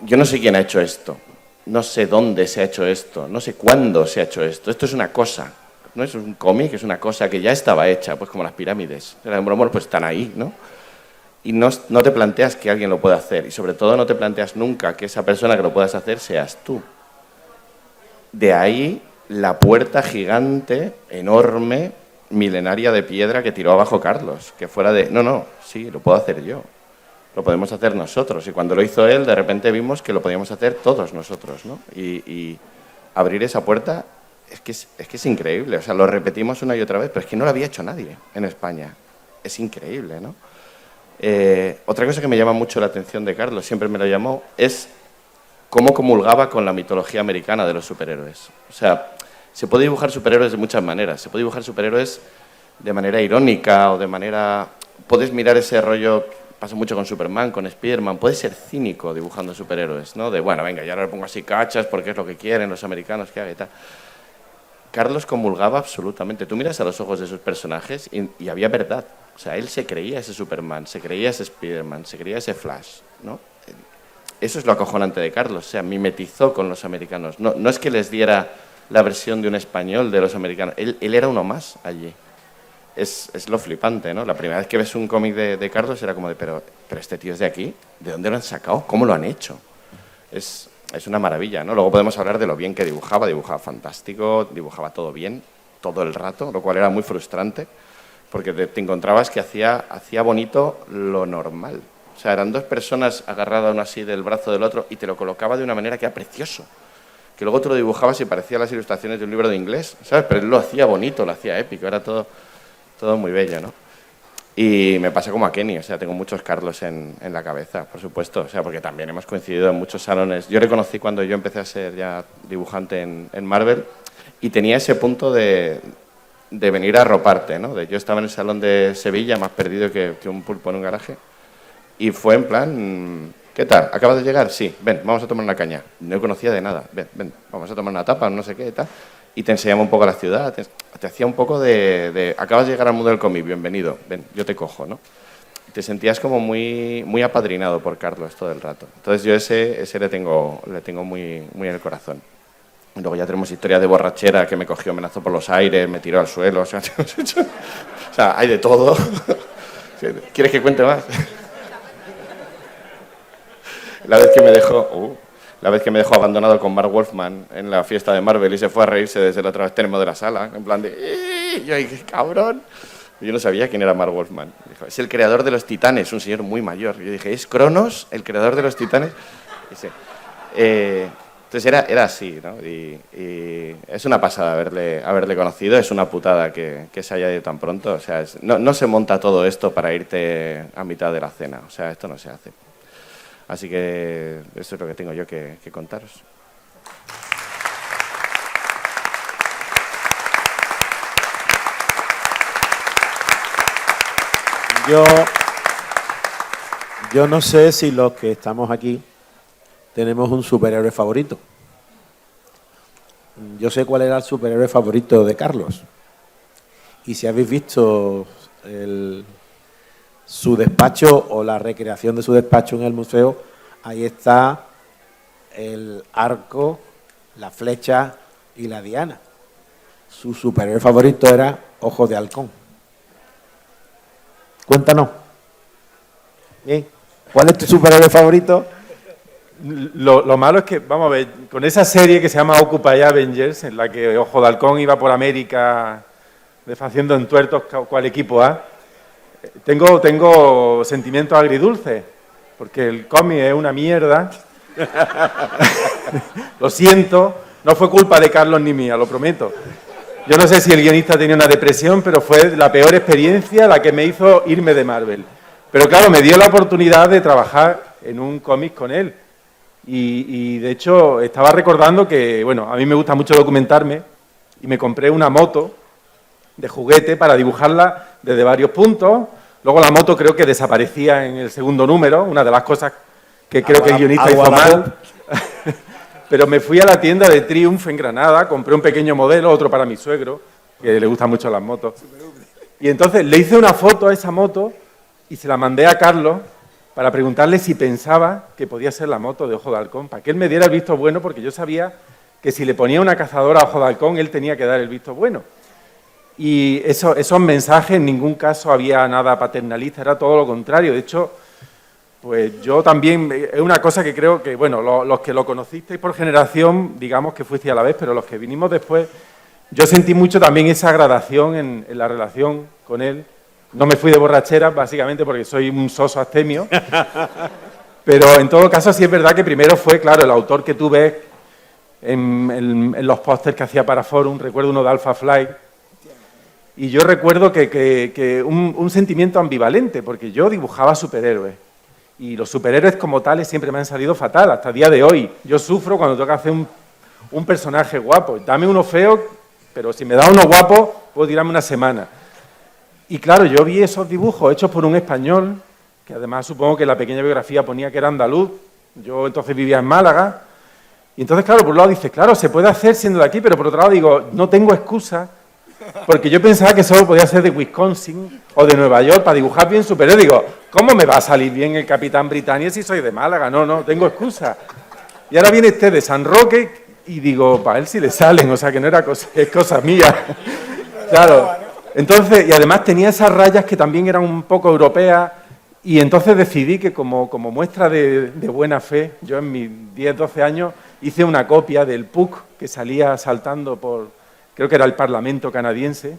Yo no sé quién ha hecho esto, no sé dónde se ha hecho esto, no sé cuándo se ha hecho esto. Esto es una cosa, no es un cómic, es una cosa que ya estaba hecha, pues como las pirámides. Eran bromos, pues están ahí, ¿no? Y no te planteas que alguien lo pueda hacer, y sobre todo no te planteas nunca que esa persona que lo puedas hacer seas tú. De ahí la puerta gigante, enorme, milenaria de piedra que tiró abajo Carlos, que fuera de, no, sí, lo puedo hacer yo, lo podemos hacer nosotros. Y cuando lo hizo él, de repente vimos que lo podíamos hacer todos nosotros, ¿no? Y abrir esa puerta es que es increíble. O sea, lo repetimos una y otra vez, pero es que no lo había hecho nadie en España. Es increíble, ¿no? Otra cosa que me llama mucho la atención de Carlos, siempre me lo llamó, es cómo comulgaba con la mitología americana de los superhéroes. O sea, se puede dibujar superhéroes de muchas maneras. Se puede dibujar superhéroes de manera irónica o de manera... Puedes mirar ese rollo, pasa mucho con Superman, con Spiderman. Puedes ser cínico dibujando superhéroes, ¿no? De, bueno, venga, ya ahora le pongo así cachas porque es lo que quieren los americanos que haga y tal. Carlos comulgaba absolutamente. Tú miras a los ojos de sus personajes y había verdad. O sea, él se creía ese Superman, se creía ese Spiderman, se creía ese Flash, ¿no? Eso es lo acojonante de Carlos. O sea, mimetizó con los americanos. No es que les diera la versión de un español de los americanos. Él era uno más allí. Es lo flipante, ¿no? La primera vez que ves un cómic de Carlos era como de, pero este tío es de aquí. ¿De dónde lo han sacado? ¿Cómo lo han hecho? Es una maravilla, ¿no? Luego podemos hablar de lo bien que dibujaba. Dibujaba fantástico, dibujaba todo bien, todo el rato, lo cual era muy frustrante, porque te encontrabas que hacía bonito lo normal. O sea, eran dos personas agarradas uno así del brazo del otro y te lo colocaba de una manera que era precioso. Que luego tú lo dibujabas y parecía las ilustraciones de un libro de inglés, ¿sabes? Pero él lo hacía bonito, lo hacía épico, era todo muy bello, ¿no? Y me pasa como a Kenny, o sea, tengo muchos Carlos en la cabeza, por supuesto, o sea, porque también hemos coincidido en muchos salones. Yo le conocí cuando yo empecé a ser ya dibujante en Marvel y tenía ese punto de venir a arroparte, ¿no? Yo estaba en el salón de Sevilla, más perdido que un pulpo en un garaje, y fue en plan, ¿qué tal? ¿Acabas de llegar? Sí, ven, vamos a tomar una caña. No conocía de nada, ven, vamos a tomar una tapa, no sé qué y tal. Y te enseñaba un poco la ciudad, te hacía un poco de acabas de llegar al mundo del cómic, bienvenido, ven, yo te cojo, ¿no? Y te sentías como muy, muy apadrinado por Carlos todo el rato. Entonces yo ese le tengo muy, muy en el corazón. Y luego ya tenemos historias de borrachera, que me cogió, me lanzó por los aires, me tiró al suelo, o sea, hay de todo. ¿Quieres que cuente más? La vez que me dejó abandonado con Mark Wolfman en la fiesta de Marvel y se fue a reírse desde el otro extremo de la sala, en plan de... Yo dije, cabrón. Yo no sabía quién era Mark Wolfman. Dijo, es el creador de los Titanes, un señor muy mayor. Yo dije, ¿es Cronos, el creador de los Titanes? Dice, entonces era así, ¿no? Y es una pasada haberle conocido, es una putada que se haya ido tan pronto. O sea, no se monta todo esto para irte a mitad de la cena. O sea, esto no se hace. Así que eso es lo que tengo yo que contaros. Yo no sé si los que estamos aquí tenemos un superhéroe favorito. Yo sé cuál era el superhéroe favorito de Carlos. Y si habéis visto su despacho o la recreación de su despacho en el museo, ahí está el arco, la flecha y la diana. Su superhéroe favorito era Ojo de Halcón. Cuéntanos. Bien. ¿Cuál es tu superhéroe favorito? Lo malo es que, vamos a ver, con esa serie que se llama Occupy Avengers, en la que Ojo de Halcón iba por América deshaciendo entuertos cual equipo A, tengo sentimientos agridulces, porque el cómic es una mierda. Lo siento, no fue culpa de Carlos ni mía, lo prometo. Yo no sé si el guionista tenía una depresión, pero fue la peor experiencia la que me hizo irme de Marvel. Pero claro, me dio la oportunidad de trabajar en un cómic con él. Y de hecho estaba recordando que, bueno, a mí me gusta mucho documentarme y me compré una moto de juguete para dibujarla desde varios puntos. Luego la moto creo que desaparecía en el segundo número, una de las cosas que creo que el guionista hizo mal. Pero me fui a la tienda de Triumph en Granada, compré un pequeño modelo, otro para mi suegro, que le gustan mucho las motos. Y entonces le hice una foto a esa moto y se la mandé a Carlos para preguntarle si pensaba que podía ser la moto de Ojo de Halcón, para que él me diera el visto bueno, porque yo sabía que si le ponía una cazadora a Ojo de Halcón, él tenía que dar el visto bueno. Y esos mensajes, en ningún caso había nada paternalista, era todo lo contrario. De hecho, pues yo también, es una cosa que creo que, bueno, los que lo conocisteis por generación, digamos que fuisteis a la vez, pero los que vinimos después, yo sentí mucho también esa gradación en la relación con él. No me fui de borrachera, básicamente porque soy un soso abstemio, pero en todo caso sí es verdad que primero fue, claro, el autor que tú ves en los pósters que hacía para Forum, recuerdo uno de Alpha Flight, y yo recuerdo que un sentimiento ambivalente, porque yo dibujaba superhéroes, y los superhéroes como tales siempre me han salido fatal, hasta el día de hoy. Yo sufro cuando tengo que hacer un personaje guapo. Dame uno feo, pero si me da uno guapo, puedo tirarme una semana. Y claro, yo vi esos dibujos hechos por un español, que además supongo que en la pequeña biografía ponía que era andaluz. Yo entonces vivía en Málaga. Y entonces, claro, por un lado dices, claro, se puede hacer siendo de aquí, pero por otro lado digo, no tengo excusa, porque yo pensaba que solo podía ser de Wisconsin o de Nueva York para dibujar bien superhéroe. Digo, ¿cómo me va a salir bien el Capitán Britannia si soy de Málaga? No, tengo excusa. Y ahora viene este de San Roque y digo, para él sí le salen, o sea que no era cosa, es cosa mía. Claro. Entonces, y además tenía esas rayas que también eran un poco europeas, y entonces decidí que como muestra de buena fe, yo en mis 10, 12 años hice una copia del Puck que salía saltando por, creo que era el Parlamento canadiense,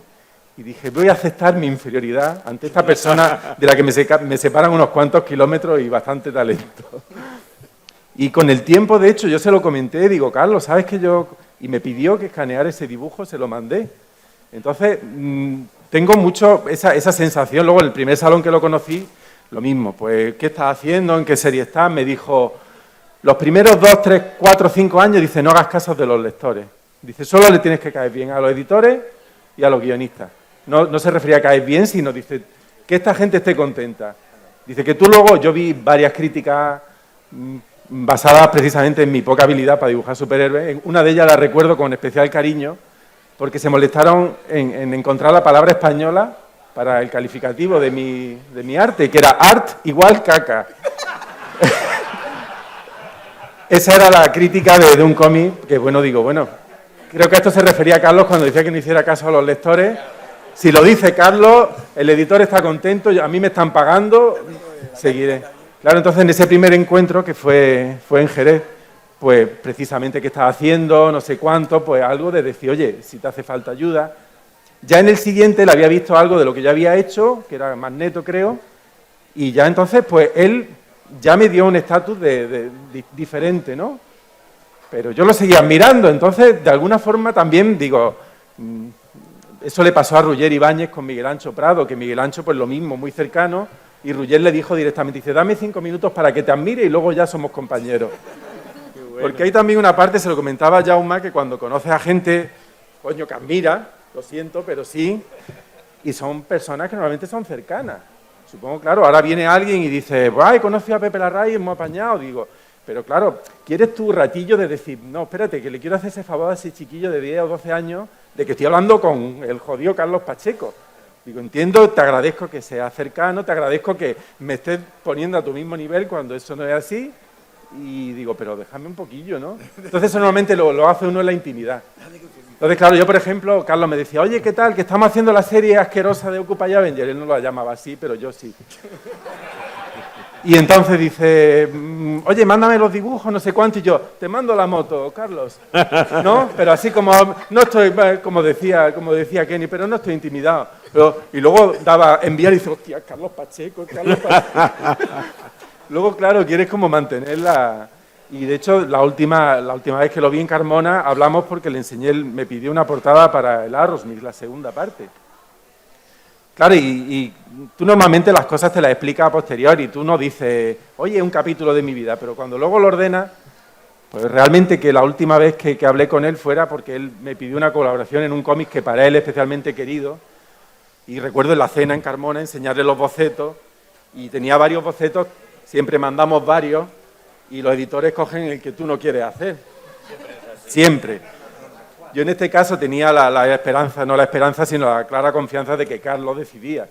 y dije, voy a aceptar mi inferioridad ante esta persona de la que me separan unos cuantos kilómetros y bastante talento. Y con el tiempo, de hecho, yo se lo comenté, digo, Carlos, ¿sabes que yo...? Y me pidió que escaneara ese dibujo, se lo mandé. Entonces, tengo mucho esa sensación. Luego, el primer salón que lo conocí, lo mismo. Pues, ¿qué estás haciendo? ¿En qué serie estás? Me dijo, los primeros 2, 3, 4, 5 años, dice, no hagas caso de los lectores. Dice, solo le tienes que caer bien a los editores y a los guionistas. No se refería a caer bien, sino, dice, que esta gente esté contenta. Dice que tú luego, yo vi varias críticas basadas precisamente en mi poca habilidad para dibujar superhéroes. Una de ellas la recuerdo con especial cariño, porque se molestaron en encontrar la palabra española para el calificativo de mi arte, que era art igual caca. Esa era la crítica de un cómic que, bueno, creo que a esto se refería a Carlos cuando decía que no hiciera caso a los lectores. Si lo dice Carlos, el editor está contento, a mí me están pagando, seguiré. Claro, entonces en ese primer encuentro, que fue en Jerez, pues precisamente qué estaba haciendo, no sé cuánto, pues algo de decir, oye, si te hace falta ayuda. Ya en el siguiente le había visto algo de lo que yo había hecho, que era Magneto, creo, y ya entonces, pues él ya me dio un estatus diferente, ¿no? Pero yo lo seguía admirando, entonces, de alguna forma también, digo, eso le pasó a Ruller Ibáñez con Miguel Ancho Prado, que Miguel Ancho, pues lo mismo, muy cercano, y Ruller le dijo directamente, dice, dame 5 minutos para que te admire y luego ya somos compañeros. Porque hay también una parte, se lo comentaba a Jaume, que cuando conoces a gente, coño, que admira, lo siento, pero sí, y son personas que normalmente son cercanas. Supongo, claro, ahora viene alguien y dice, ¡ay, conocí a Pepe Larraín, es muy apañado! Digo, pero claro, ¿quieres tu ratillo de decir, no, espérate, que le quiero hacer ese favor a ese chiquillo de 10 o 12 años de que estoy hablando con el jodido Carlos Pacheco? Digo, entiendo, te agradezco que seas cercano, te agradezco que me estés poniendo a tu mismo nivel cuando eso no es así. Y digo, pero déjame un poquillo, ¿no? Entonces, eso normalmente lo hace uno en la intimidad. Entonces, claro, yo, por ejemplo, Carlos me decía, oye, ¿qué tal? Que estamos haciendo la serie asquerosa de Occupy Avenger. Él no la llamaba así, pero yo sí. Y entonces dice, oye, mándame los dibujos, no sé cuánto, y yo, te mando la moto, Carlos. ¿No? Pero así como, no estoy, como decía Kenny, pero no estoy intimidado. Y luego daba enviar y dice, hostia, Carlos Pacheco, Carlos Pacheco. Luego, claro, quieres como mantenerla. Y de hecho, la última vez que lo vi en Carmona, hablamos porque le enseñé, me pidió una portada para el Aerosmith, la segunda parte. Claro, y tú normalmente las cosas te las explicas a posteriori, tú no dices, oye, un capítulo de mi vida, pero cuando luego lo ordenas, pues realmente que la última vez que hablé con él fuera porque él me pidió una colaboración en un cómic que para él es especialmente querido, y recuerdo en la cena en Carmona enseñarle los bocetos, y tenía varios bocetos, siempre mandamos varios, y los editores cogen el que tú no quieres hacer. Siempre. Yo en este caso tenía la esperanza, no la esperanza, sino la clara confianza de que Carlos decidía.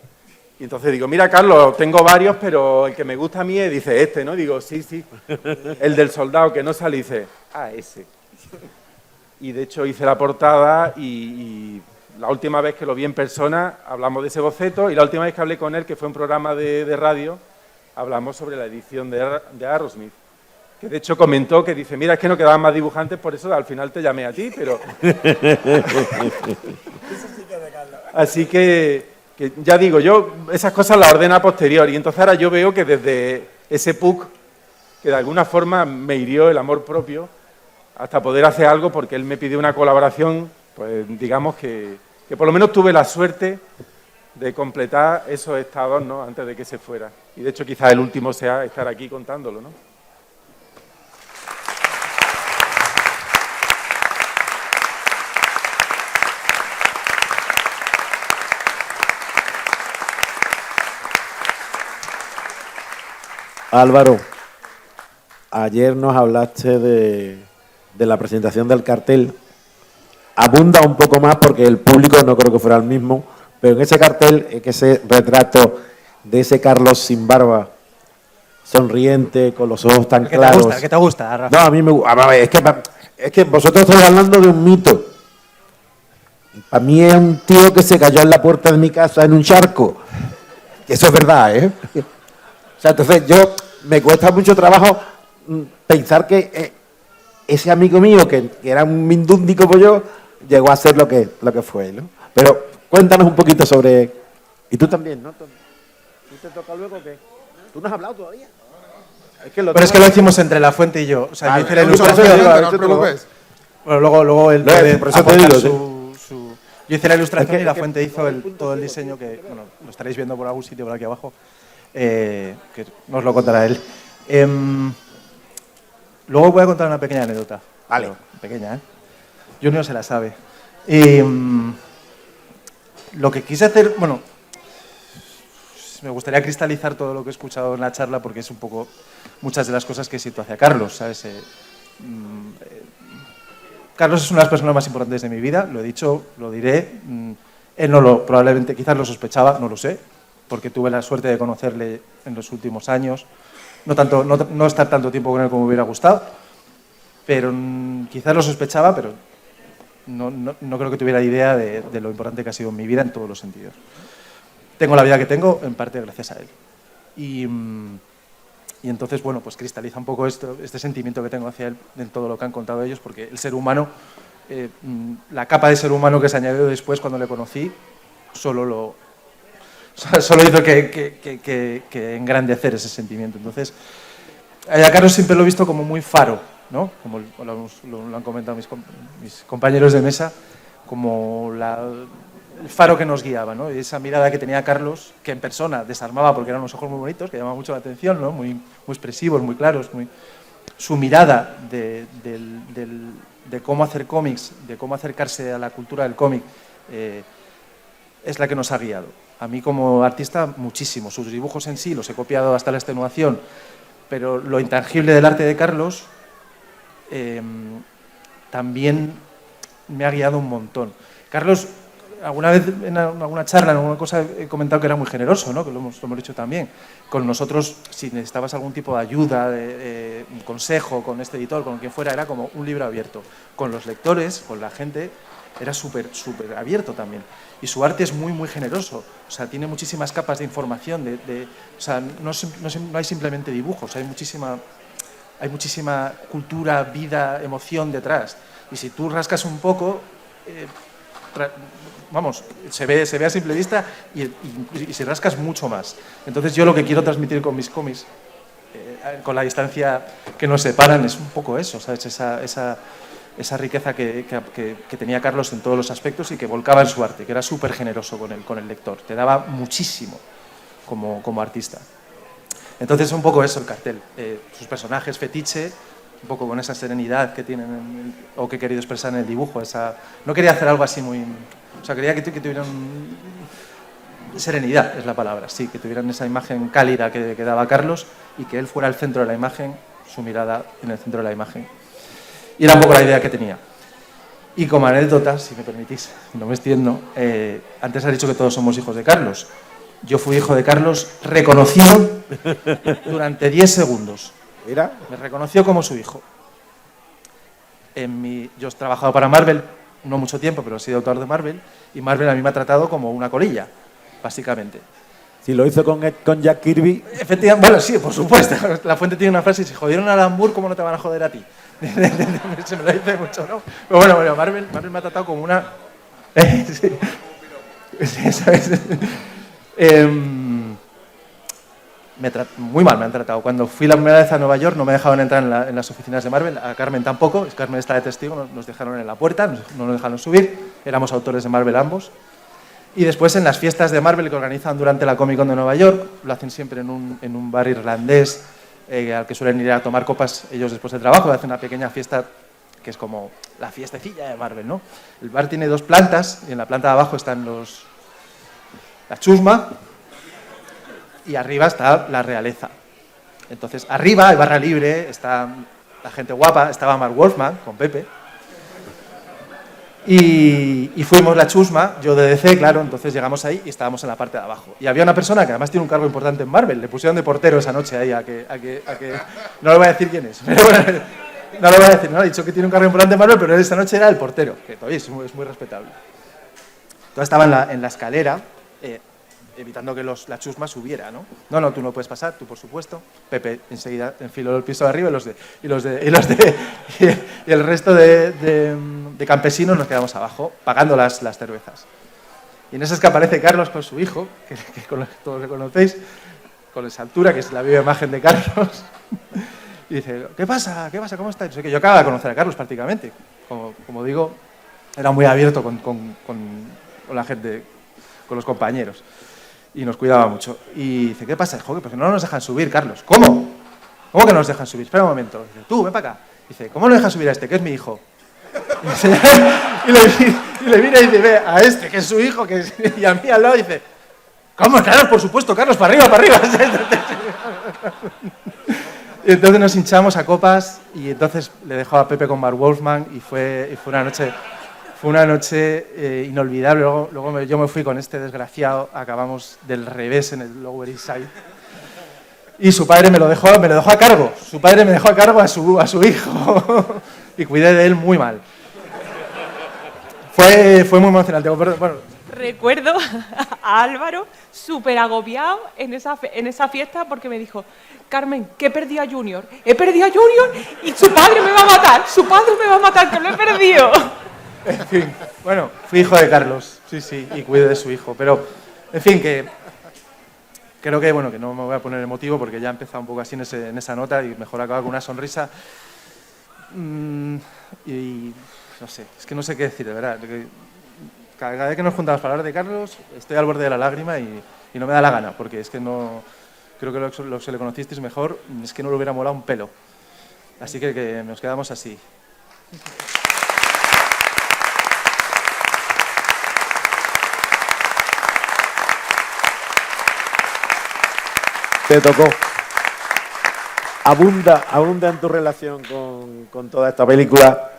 Y entonces digo, mira, Carlos, tengo varios, pero el que me gusta a mí es, dice, este, ¿no? Digo, sí. El del soldado que no sale, dice, ese. Y de hecho hice la portada y la última vez que lo vi en persona hablamos de ese boceto y la última vez que hablé con él, que fue un programa de radio, hablamos sobre la edición de Aerosmith. Que de hecho comentó que dice, mira, es que no quedaban más dibujantes, por eso al final te llamé a ti, pero... Así que ya digo, yo esas cosas las ordeno a posteriori, y entonces ahora yo veo que desde ese PUC, que de alguna forma me hirió el amor propio, hasta poder hacer algo, porque él me pidió una colaboración, pues digamos que por lo menos tuve la suerte de completar esos estados, ¿no?, antes de que se fuera. Y de hecho quizás el último sea estar aquí contándolo, ¿no? Álvaro, ayer nos hablaste de la presentación del cartel. Abunda un poco más porque el público no creo que fuera el mismo, pero en ese cartel, en ese retrato de ese Carlos sin barba, sonriente, con los ojos tan claros. ¿Qué te gusta, Rafa? No, a mí me gusta. Es que vosotros estáis hablando de un mito. Para mí es un tío que se cayó en la puerta de mi casa en un charco. Eso es verdad, ¿eh? O sea, entonces me cuesta mucho trabajo pensar que ese amigo mío, que era un mindundi como yo, llegó a ser lo que fue, ¿no? Pero cuéntanos un poquito sobre... Y tú también, ¿no? ¿Tú te toca luego o qué? ¿Tú no has hablado todavía? Pero es que lo hicimos entre La Fuente y yo. O sea, yo hice la ilustración. Bueno, luego él puede aportar su... Yo hice la ilustración y La Fuente hizo todo el diseño que, bueno, lo estaréis viendo por algún sitio por aquí abajo. Que nos lo contará él. Luego voy a contar una pequeña anécdota. Vale. Pequeña, ¿eh? Junior se la sabe. Y lo que quise hacer, bueno, me gustaría cristalizar todo lo que he escuchado en la charla porque es un poco muchas de las cosas que siento hacia Carlos, ¿sabes? Carlos es una de las personas más importantes de mi vida, lo he dicho, lo diré. Él probablemente, quizás lo sospechaba, no lo sé, porque tuve la suerte de conocerle en los últimos años. No estar tanto tiempo con él como me hubiera gustado, pero quizás lo sospechaba, pero no creo que tuviera idea de lo importante que ha sido en mi vida en todos los sentidos. Tengo la vida que tengo, en parte gracias a él. Y entonces, bueno, pues cristaliza un poco este sentimiento que tengo hacia él en todo lo que han contado ellos, porque el ser humano, la capa de ser humano que se añadió después cuando le conocí, solo hizo que engrandecer ese sentimiento. Entonces, a Carlos siempre lo he visto como muy faro, ¿no? Como lo han comentado mis compañeros de mesa, como el faro que nos guiaba, ¿no? Y esa mirada que tenía Carlos, que en persona desarmaba porque eran unos ojos muy bonitos, que llamaban mucho la atención, ¿no? Muy expresivos, muy claros. Su mirada de cómo hacer cómics, de cómo acercarse a la cultura del cómic, es la que nos ha guiado. A mí como artista, muchísimo. Sus dibujos en sí los he copiado hasta la extenuación, pero lo intangible del arte de Carlos también me ha guiado un montón. Carlos, alguna vez en alguna charla, en alguna cosa, he comentado que era muy generoso, ¿no? Que lo hemos dicho también. Con nosotros, si necesitabas algún tipo de ayuda, un consejo con este editor, con quien fuera, era como un libro abierto. Con los lectores, con la gente, era súper abierto también. Y su arte es muy, muy generoso. O sea, tiene muchísimas capas de información. O sea, no hay simplemente dibujos, hay muchísima cultura, vida, emoción detrás. Y si tú rascas un poco, vamos, se ve a simple vista y si rascas mucho más. Entonces yo lo que quiero transmitir con mis cómics, con la distancia que nos separan, es un poco eso, ¿sabes? Esa riqueza que tenía Carlos en todos los aspectos y que volcaba en su arte, que era súper generoso con el lector, te daba muchísimo como artista. Entonces es un poco eso el cartel, sus personajes fetiche, un poco con esa serenidad que tienen o que he querido expresar en el dibujo. No quería hacer algo así muy... O sea, quería que tuvieran... Serenidad es la palabra, sí, que tuvieran esa imagen cálida que daba Carlos y que él fuera el centro de la imagen, su mirada en el centro de la imagen. Y era un poco la idea que tenía. Y como anécdota, si me permitís, no me extiendo, antes has dicho que todos somos hijos de Carlos. Yo fui hijo de Carlos reconocido durante 10 segundos. Mira. Me reconoció como su hijo. Yo he trabajado para Marvel, no mucho tiempo, pero he sido autor de Marvel, y Marvel a mí me ha tratado como una colilla, básicamente. Si lo hizo con Jack Kirby... Efectivamente, bueno, sí, por supuesto. La Fuente tiene una frase, si jodieron a Alan Moore, ¿cómo no te van a joder a ti? Se me lo dice mucho, ¿no? Pero bueno, Marvel me ha tratado como una... Sí. ¿Sabes? Muy mal me han tratado. Cuando fui la primera vez a Nueva York no me dejaban entrar en las oficinas de Marvel, a Carmen tampoco, Carmen está de testigo, nos dejaron en la puerta, no nos dejaron subir, éramos autores de Marvel ambos. Y después en las fiestas de Marvel que organizan durante la Comic Con de Nueva York, lo hacen siempre en un bar irlandés al que suelen ir a tomar copas ellos después del trabajo, hacen una pequeña fiesta que es como la fiestecilla de Marvel, ¿no? El bar tiene 2 plantas y en la planta de abajo están la chusma y arriba está la realeza. Entonces, arriba hay barra libre, está la gente guapa, estaba Mark Wolfman con Pepe. Y fuimos la chusma, yo de DC, claro, entonces llegamos ahí y estábamos en la parte de abajo. Y había una persona que además tiene un cargo importante en Marvel, le pusieron de portero esa noche ahí a que no le voy a decir quién es, pero bueno, no lo voy a decir, no, ha dicho que tiene un cargo importante en Marvel, pero esa noche era el portero, que todavía es muy respetable. Entonces estaba en la escalera, evitando que la chusma subiera, ¿no? No, tú no puedes pasar, tú por supuesto. Pepe enseguida enfiló el piso de arriba y el resto de campesinos nos quedamos abajo, pagando las cervezas. Y en eso es que aparece Carlos con su hijo, que todos le conocéis, con esa altura, que es la viva imagen de Carlos. Y dice, ¿qué pasa? ¿Cómo estáis? Yo acababa de conocer a Carlos prácticamente. Como digo, era muy abierto con la gente, con los compañeros. Y nos cuidaba mucho. Y dice, ¿qué pasa? Joder, porque no nos dejan subir, Carlos. ¿Cómo? ¿Cómo que no nos dejan subir? Espera un momento. Dice, tú, ven para acá. Dice, ¿cómo no dejan subir a este, que es mi hijo? Y le mira y dice, ve, a este, que es su hijo, y a mí al lado dice, ¿cómo? Claro, por supuesto, Carlos, para arriba. Y entonces nos hinchamos a copas y entonces le dejó a Pepe con Mark Wolfman y fue una noche... Fue una noche inolvidable. Luego yo me fui con este desgraciado, acabamos del revés en el Lower East Side. Y su padre me lo dejó a cargo. Su padre me dejó a cargo a su hijo. Y cuidé de él muy mal. Fue muy emocionante. Bueno. Recuerdo a Álvaro súper agobiado en esa fiesta porque me dijo, Carmen, que he perdido a Junior. He perdido a Junior y su padre me va a matar, que lo he perdido. En fin, bueno, fui hijo de Carlos, sí, y cuidé de su hijo. Pero, en fin, que creo que no me voy a poner emotivo porque ya he empezado un poco así en esa nota y mejor acabar con una sonrisa. Y no sé, es que no sé qué decir, de verdad. Cada vez que nos juntamos para hablar de Carlos, estoy al borde de la lágrima y no me da la gana, porque es que no... Creo que lo que le conocisteis mejor, es que no le hubiera molado un pelo. Así que nos quedamos así. Te tocó. Abunda en tu relación con toda esta película.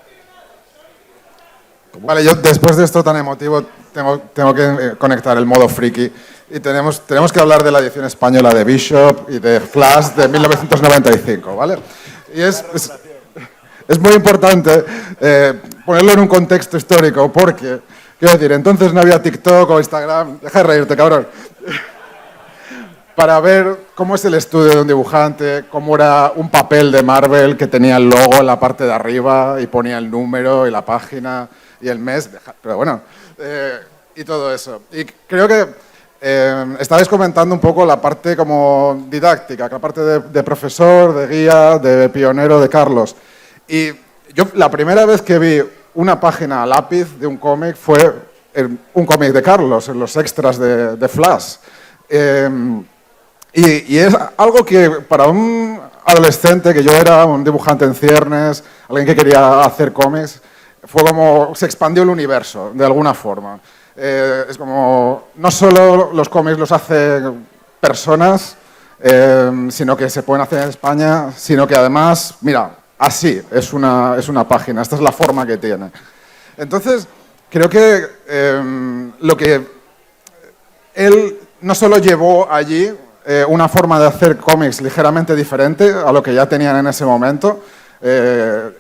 Vale, yo después de esto tan emotivo tengo que conectar el modo friki y tenemos que hablar de la edición española de Bishop y de Flash de 1995, ¿vale? Y es muy importante ponerlo en un contexto histórico porque, quiero decir, entonces no había TikTok o Instagram, deja de reírte, cabrón, para ver cómo es el estudio de un dibujante, cómo era un papel de Marvel que tenía el logo en la parte de arriba y ponía el número y la página y el mes, pero bueno, y todo eso. Y creo que estabais comentando un poco la parte como didáctica, la parte de profesor, de guía, de pionero de Carlos. Y yo la primera vez que vi una página a lápiz de un cómic fue un cómic de Carlos, en los extras de Flash. Y es algo que para un adolescente, que yo era un dibujante en ciernes, alguien que quería hacer cómics, fue como se expandió el universo, de alguna forma. Es como, no solo los cómics los hacen personas, sino que se pueden hacer en España, sino que además, mira, así es una página, esta es la forma que tiene. Entonces, creo que lo que él no solo llevó allí una forma de hacer cómics ligeramente diferente a lo que ya tenían en ese momento,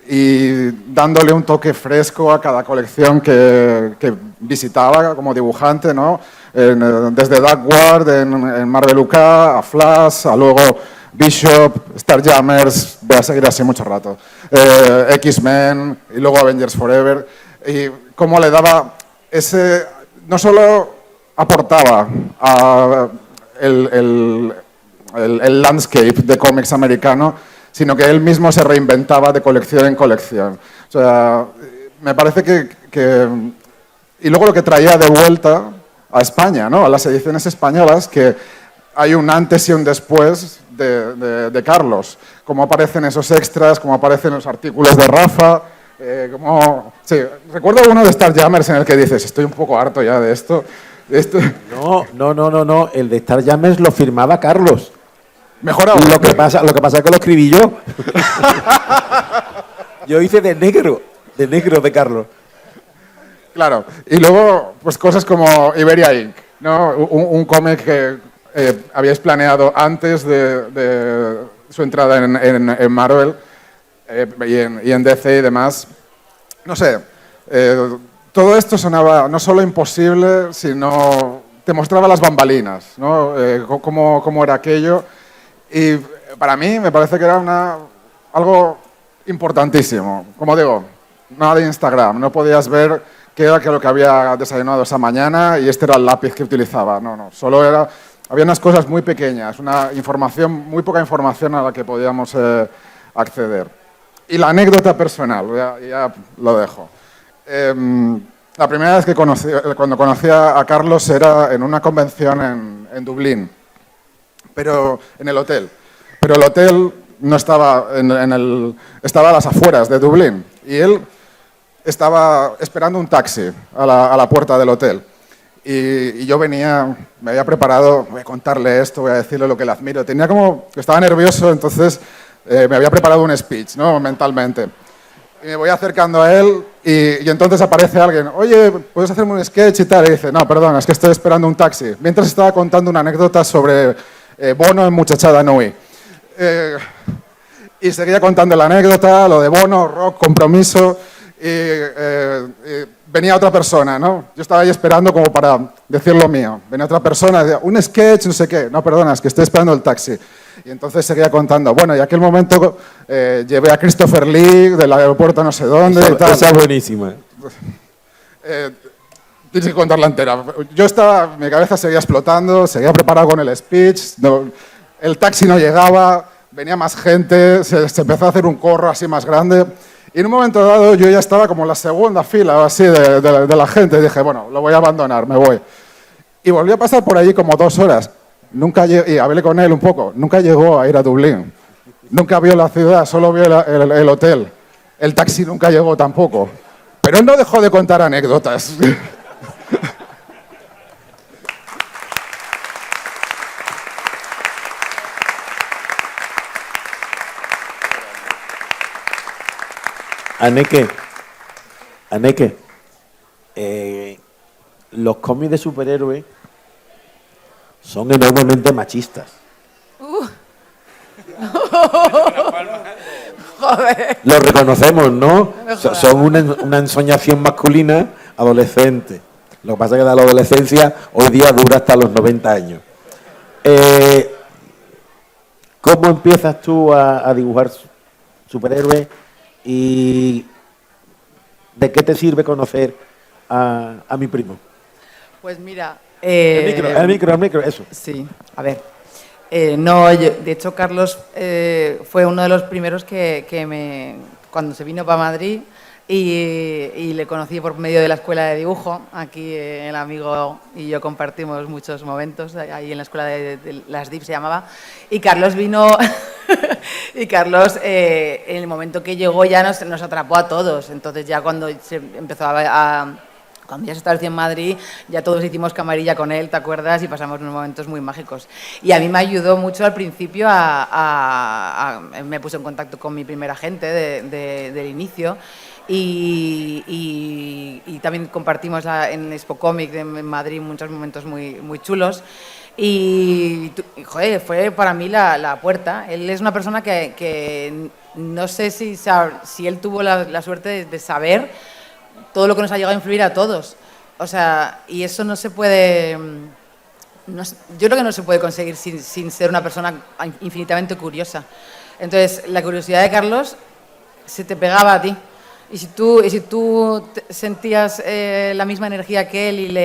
y dándole un toque fresco a cada colección que visitaba como dibujante, ¿no? Desde Darkworld, en Marvel UK, a Flash, a luego Bishop, Starjammers, voy a seguir así mucho rato, X-Men y luego Avengers Forever, y cómo le daba ese, no solo aportaba a el landscape de cómics americano, sino que él mismo se reinventaba de colección en colección. O sea, me parece que y luego lo que traía de vuelta a España, ¿no? A las ediciones españolas, que hay un antes y un después de Carlos. Cómo aparecen esos extras, cómo aparecen los artículos de Rafa. Sí, recuerdo uno de Starjammers en el que dices, estoy un poco harto ya de esto. No. El de Starjammers lo firmaba Carlos. Mejor aún. Lo que pasa es que lo escribí yo. Yo hice de negro de Carlos. Claro. Y luego, pues cosas como Iberia Inc., ¿no? Un cómic que habíais planeado antes de su entrada en Marvel y en DC y demás. No sé. Todo esto sonaba no solo imposible, sino te mostraba las bambalinas, ¿no? Cómo era aquello. Y para mí me parece que era algo importantísimo. Como digo, nada de Instagram, no podías ver qué era lo que había desayunado esa mañana y este era el lápiz que utilizaba. No, solo había unas cosas muy pequeñas, muy poca información a la que podíamos acceder. Y la anécdota personal, ya lo dejo. La primera vez cuando conocí a Carlos era en una convención en Dublín, pero en el hotel. Pero el hotel no estaba estaba a las afueras de Dublín y él estaba esperando un taxi a la puerta del hotel. Y yo me había preparado, voy a contarle esto, voy a decirle lo que le admiro. Estaba nervioso, entonces me había preparado un speech, ¿no? Mentalmente. Y me voy acercando a él y entonces aparece alguien, oye, ¿puedes hacerme un sketch y tal? Y dice, no, perdón, es que estoy esperando un taxi. Mientras estaba contando una anécdota sobre Bono en Muchachada Nui. Y seguía contando la anécdota, lo de Bono, rock, compromiso, y venía otra persona, ¿no? Yo estaba ahí esperando como para decir lo mío. Venía otra persona, decía, un sketch, no sé qué. No, perdona, es que estoy esperando el taxi. Y entonces seguía contando. Bueno, y aquel momento llevé a Christopher Lee del aeropuerto no sé dónde. Esa es buenísima. Tienes que contarla entera. Mi cabeza seguía explotando, seguía preparado con el speech. El taxi no llegaba, venía más gente, se empezó a hacer un corro así más grande. Y en un momento dado yo ya estaba como en la segunda fila así de la gente. Y dije, bueno, lo voy a abandonar, me voy. Y volví a pasar por allí como 2 horas. Y hablé con él un poco. Nunca llegó a ir a Dublín. Nunca vio la ciudad, solo vio el hotel. El taxi nunca llegó tampoco. Pero él no dejó de contar anécdotas. Aneke, los cómics de superhéroes son enormemente machistas. Joder. Lo reconocemos, ¿no? Son una ensoñación masculina adolescente. Lo que pasa es que la adolescencia hoy día dura hasta los 90 años. ¿Cómo empiezas tú a dibujar superhéroes y de qué te sirve conocer a mi primo? Pues mira... el micro, eso. Sí, a ver. De hecho, Carlos fue uno de los primeros cuando se vino para Madrid y le conocí por medio de la escuela de dibujo. Aquí el amigo y yo compartimos muchos momentos, ahí en la escuela de las DIP se llamaba. Y Carlos vino, y Carlos en el momento que llegó ya nos atrapó a todos. Entonces ya cuando se empezó cuando ya se estableció en Madrid, ya todos hicimos camarilla con él, ¿te acuerdas? Y pasamos unos momentos muy mágicos. Y a mí me ayudó mucho al principio me puse en contacto con mi primer agente del inicio y también compartimos en Expo Comic en Madrid muchos momentos muy chulos. Y joder, fue para mí la puerta. Él es una persona que no sé si él tuvo la suerte de saber todo lo que nos ha llegado a influir a todos. O sea, y eso no se puede... yo creo que no se puede conseguir sin ser una persona infinitamente curiosa. Entonces, la curiosidad de Carlos se te pegaba a ti. Y si tú sentías la misma energía que él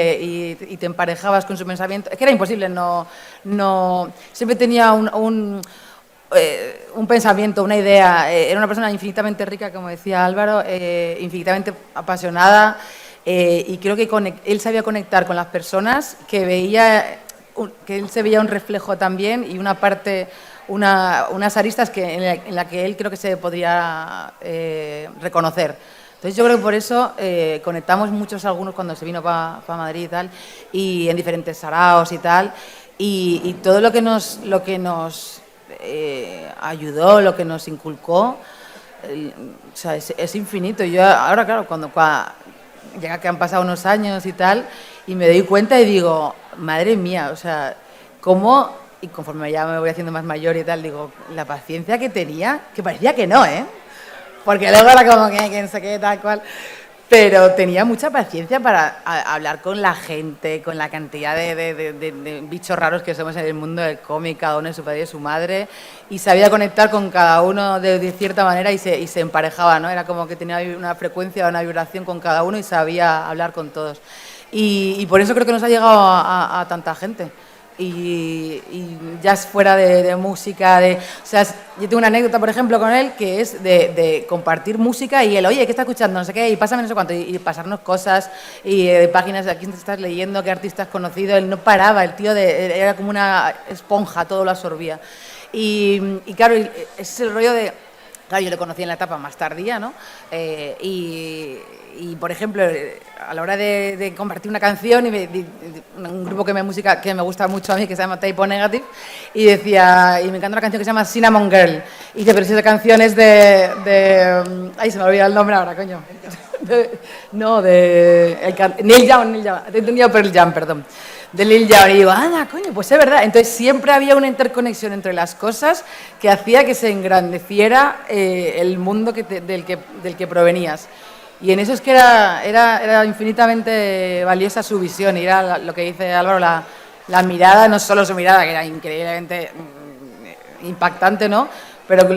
y te emparejabas con su pensamiento, es que era imposible, siempre tenía un pensamiento, una idea. Era una persona infinitamente rica, como decía Álvaro, infinitamente apasionada, y creo que él sabía conectar con las personas, que él se veía un reflejo también y una parte, unas aristas en la que él creo que se podría reconocer. Entonces yo creo que por eso conectamos algunos cuando se vino para Madrid y tal, y en diferentes saraos y tal, y todo lo que nos ayudó, lo que nos inculcó, o sea, es infinito. Yo ahora, claro, cuando llega que han pasado unos años y tal, y me doy cuenta y digo, madre mía, o sea, cómo, y conforme ya me voy haciendo más mayor y tal, digo, la paciencia que tenía, que parecía que no, porque luego era como que no sé qué, tal cual. Pero tenía mucha paciencia para hablar con la gente, con la cantidad de bichos raros que somos en el mundo del cómic, cada uno de su padre y su madre, y sabía conectar con cada uno de cierta manera y se emparejaba, ¿no? Era como que tenía una frecuencia, una vibración con cada uno y sabía hablar con todos. Y por eso creo que nos ha llegado a tanta gente. Y ya es fuera de música, o sea, yo tengo una anécdota, por ejemplo, con él, que es de compartir música y él, oye, ¿qué está escuchando? No sé qué, y pásame no sé cuánto, y pasarnos cosas, y de páginas de aquí te estás leyendo, qué artista has conocido, él no paraba, el tío era como una esponja, todo lo absorbía. Y claro, ese es el rollo de... Claro, yo lo conocí en la etapa más tardía, ¿no? Y por ejemplo, a la hora de compartir una canción, un grupo que me gusta mucho a mí, que se llama Type O Negative, y me encanta una canción que se llama Cinnamon Girl. Y dice, pero si esa canción es ay, se me olvida el nombre ahora, coño. Neil Young, te he entendido Pearl Jam, perdón. De Lil Jon, y digo, anda, coño, pues es verdad. Entonces siempre había una interconexión entre las cosas que hacía que se engrandeciera el mundo del que provenías. Y en eso es que era infinitamente valiosa su visión, y era lo que dice Álvaro, la mirada, no solo su mirada, que era increíblemente impactante, ¿no? Pero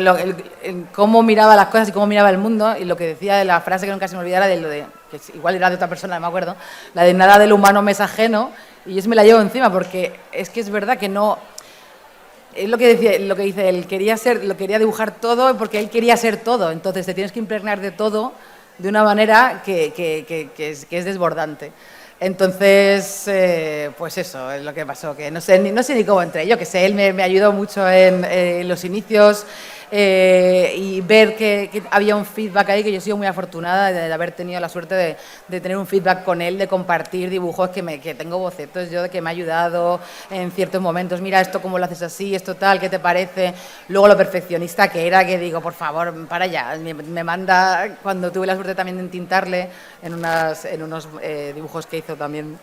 cómo miraba las cosas y cómo miraba el mundo, y lo que decía de la frase que nunca se me olvidara, que igual era de otra persona, no me acuerdo, la de nada del humano me es ajeno, y yo me la llevo encima, porque es que es verdad que no... Es lo que dice él, quería dibujar todo porque él quería ser todo, entonces te tienes que impregnar de todo de una manera que es desbordante. Entonces, pues eso es lo que pasó, que no sé ni cómo entré. Yo que sé, él me ayudó mucho en los inicios, y ver que había un feedback ahí, que yo he sido muy afortunada de haber tenido la suerte de tener un feedback con él, de compartir dibujos que tengo bocetos yo, de que me ha ayudado en ciertos momentos. Mira, esto cómo lo haces así, esto tal, ¿qué te parece? Luego lo perfeccionista que era, que digo, por favor, para allá. Me manda, cuando tuve la suerte también de entintarle en unos dibujos que hizo también.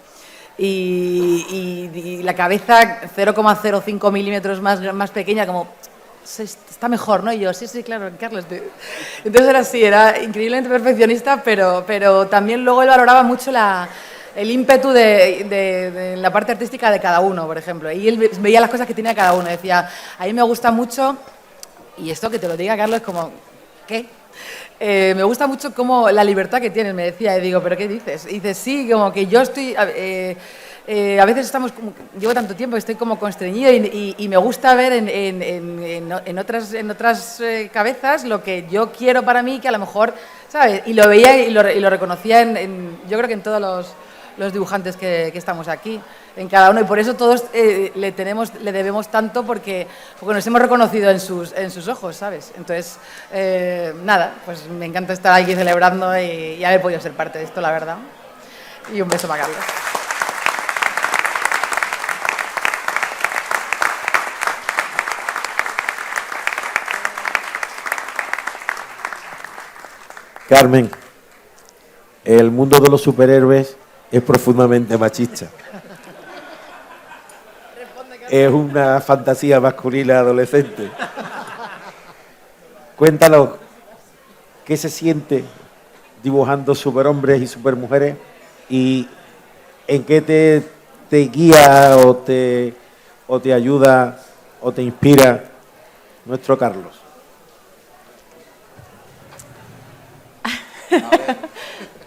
Y la cabeza 0,05 milímetros más pequeña, como está mejor, ¿no? Y yo, sí, claro, Carlos. Entonces era así, era increíblemente perfeccionista, pero también luego él valoraba mucho el ímpetu de la parte artística de cada uno, por ejemplo. Y él veía las cosas que tenía cada uno. Decía, a mí me gusta mucho, y esto que te lo diga Carlos, como, ¿qué? Me gusta mucho como la libertad que tienes, me decía, y digo, ¿pero qué dices? Y dice, sí, como que yo estoy, a veces llevo tanto tiempo, estoy como constreñido y me gusta ver en otras cabezas lo que yo quiero para mí, que a lo mejor, ¿sabes? Y lo veía y lo reconocía yo creo que en todos los dibujantes que estamos aquí, en cada uno, y por eso todos le debemos tanto porque nos hemos reconocido en sus ojos, ¿sabes? Entonces, nada, pues me encanta estar aquí celebrando y haber podido ser parte de esto, la verdad. Y un beso para Carlos. Carmen, el mundo de los superhéroes es profundamente machista. Es una fantasía masculina adolescente. Cuéntanos, ¿qué se siente dibujando superhombres y supermujeres? ¿Y en qué te guía o te ayuda o te inspira nuestro Carlos?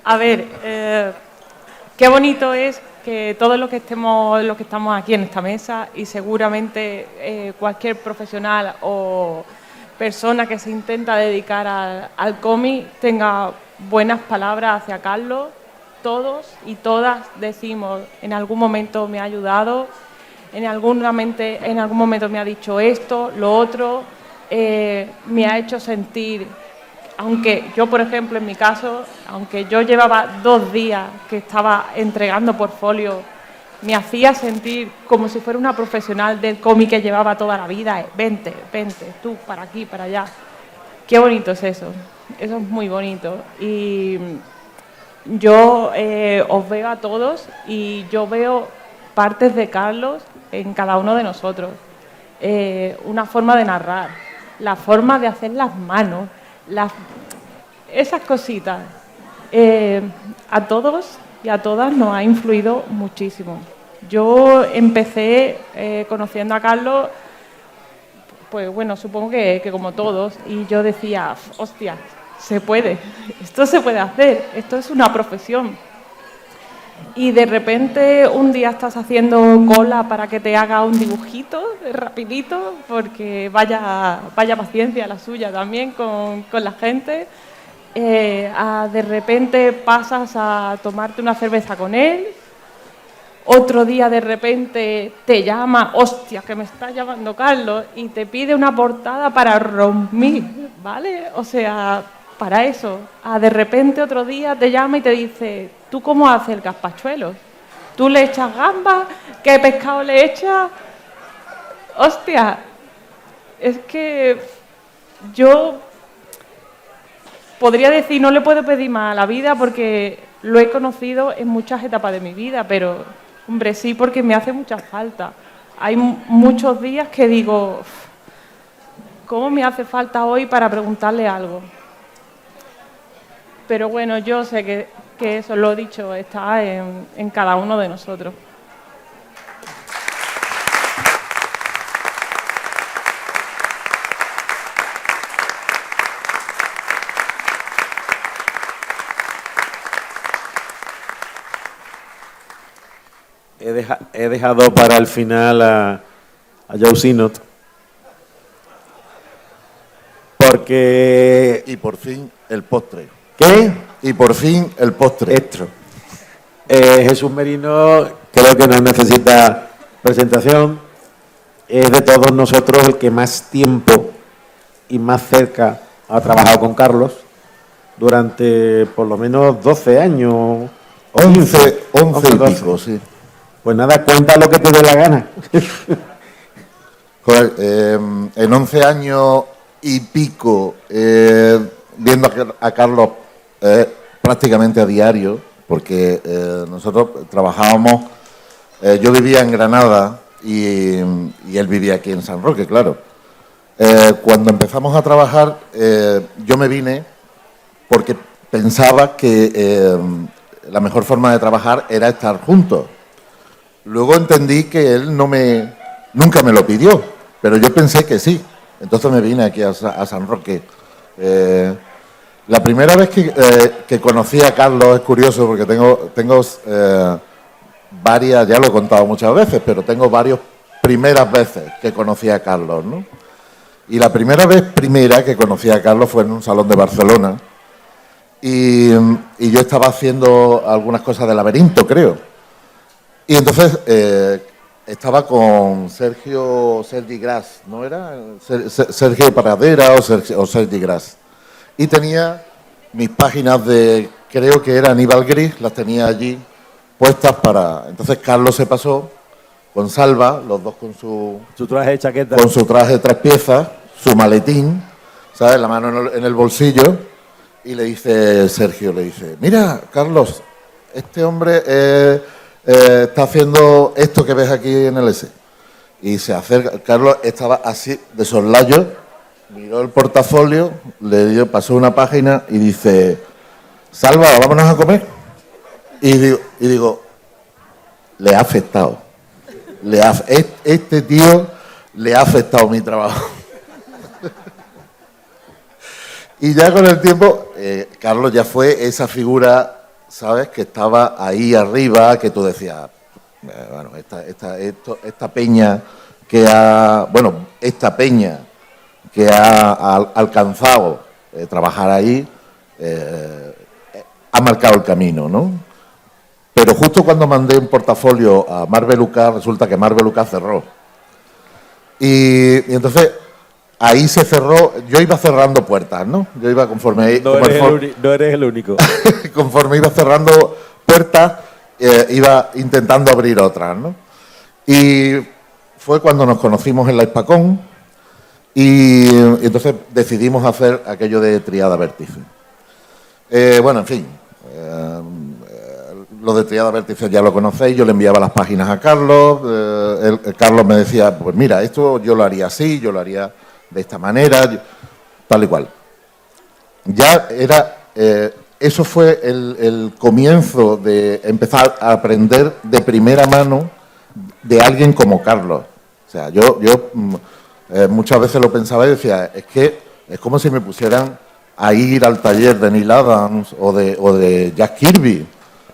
A ver, qué bonito es que todos los que estamos aquí en esta mesa y seguramente cualquier profesional o persona que se intenta dedicar al cómic tenga buenas palabras hacia Carlos. Todos y todas decimos, en algún momento me ha ayudado, en algún momento me ha dicho esto, lo otro, me ha hecho sentir. Aunque yo, por ejemplo, en mi caso, aunque yo llevaba 2 días que estaba entregando portfolio, me hacía sentir como si fuera una profesional del cómic que llevaba toda la vida. Vente, tú, para aquí, para allá. Qué bonito es eso. Eso es muy bonito. Y yo os veo a todos y yo veo partes de Carlos en cada uno de nosotros. Una forma de narrar, la forma de hacer las manos, esas cositas, a todos y a todas nos ha influido muchísimo. Yo empecé conociendo a Carlos, pues bueno, supongo que como todos, y yo decía, hostia, se puede, esto se puede hacer, esto es una profesión. Y de repente un día estás haciendo cola para que te haga un dibujito rapidito, porque vaya paciencia la suya también con la gente. De repente pasas a tomarte una cerveza con él. Otro día de repente te llama, hostia, que me está llamando Carlos, y te pide una portada para Romí, ¿vale? O sea, para eso. De repente otro día te llama y te dice, ¿tú cómo haces el gazpachuelo? ¿Tú le echas gambas? ¿Qué pescado le echas? Hostia, es que yo podría decir, no le puedo pedir más a la vida porque lo he conocido en muchas etapas de mi vida, pero, hombre, sí, porque me hace mucha falta. Hay muchos días que digo, ¿cómo me hace falta hoy para preguntarle algo? Pero bueno, yo sé que eso, lo he dicho, está en cada uno de nosotros. He dejado para el final a Joe Sinot, porque... Y por fin el postre. ¿Qué? Y por fin el postre. Esto. Jesús Merino creo que no necesita presentación. Es de todos nosotros el que más tiempo y más cerca ha trabajado con Carlos durante por lo menos 12 años. 11 y 12. pico, sí. Pues nada, cuenta lo que te dé la gana. Joder, en 11 años y pico, viendo a Carlos prácticamente a diario, porque nosotros trabajábamos, yo vivía en Granada y él vivía aquí en San Roque, claro. Cuando empezamos a trabajar, yo me vine porque pensaba que la mejor forma de trabajar era estar juntos. Luego entendí que él nunca me lo pidió, pero yo pensé que sí. Entonces me vine aquí a San Roque. La primera vez que conocí a Carlos es curioso porque tengo varias, ya lo he contado muchas veces, pero tengo varias primeras veces que conocí a Carlos, ¿no? Y la primera que conocí a Carlos fue en un salón de Barcelona y yo estaba haciendo algunas cosas de laberinto, creo. Y entonces estaba con Sergi Gras, ¿no era? Sergio Paradera o Sergi Gras. Y tenía mis páginas de, creo que era Aníbal Gris, las tenía allí puestas para... Entonces Carlos se pasó con Salva, los dos con su traje de chaqueta. Con su traje de 3 piezas, su maletín, ¿sabes? La mano en el bolsillo. Y le dice Sergio, mira, Carlos, este hombre... está haciendo esto que ves aquí en el S. Y se acerca, Carlos estaba así de soslayo, miró el portafolio, pasó una página y dice, Salva, vámonos a comer. Y digo, le ha afectado. Este tío le ha afectado mi trabajo. Y ya con el tiempo, Carlos ya fue esa figura, ¿sabes? Que estaba ahí arriba, que tú decías, bueno, esta peña que ha alcanzado trabajar ahí, ha marcado el camino, ¿no? Pero justo cuando mandé un portafolio a Marvel UK, resulta que Marvel UK cerró. Y entonces ahí se cerró, yo iba cerrando puertas, ¿no? Yo iba conforme... No eres el único. Conforme iba cerrando puertas, iba intentando abrir otras, ¿no? Y fue cuando nos conocimos en la Hispacón y entonces decidimos hacer aquello de Triada Vértice. Bueno, en fin, lo de Triada Vértice ya lo conocéis, yo le enviaba las páginas a Carlos, Carlos me decía, pues mira, esto yo lo haría así, yo lo haría de esta manera, tal y cual. Ya era... eso fue el comienzo de empezar a aprender de primera mano de alguien como Carlos. O sea, yo muchas veces lo pensaba y decía, es que es como si me pusieran a ir al taller de Neil Adams o de Jack Kirby.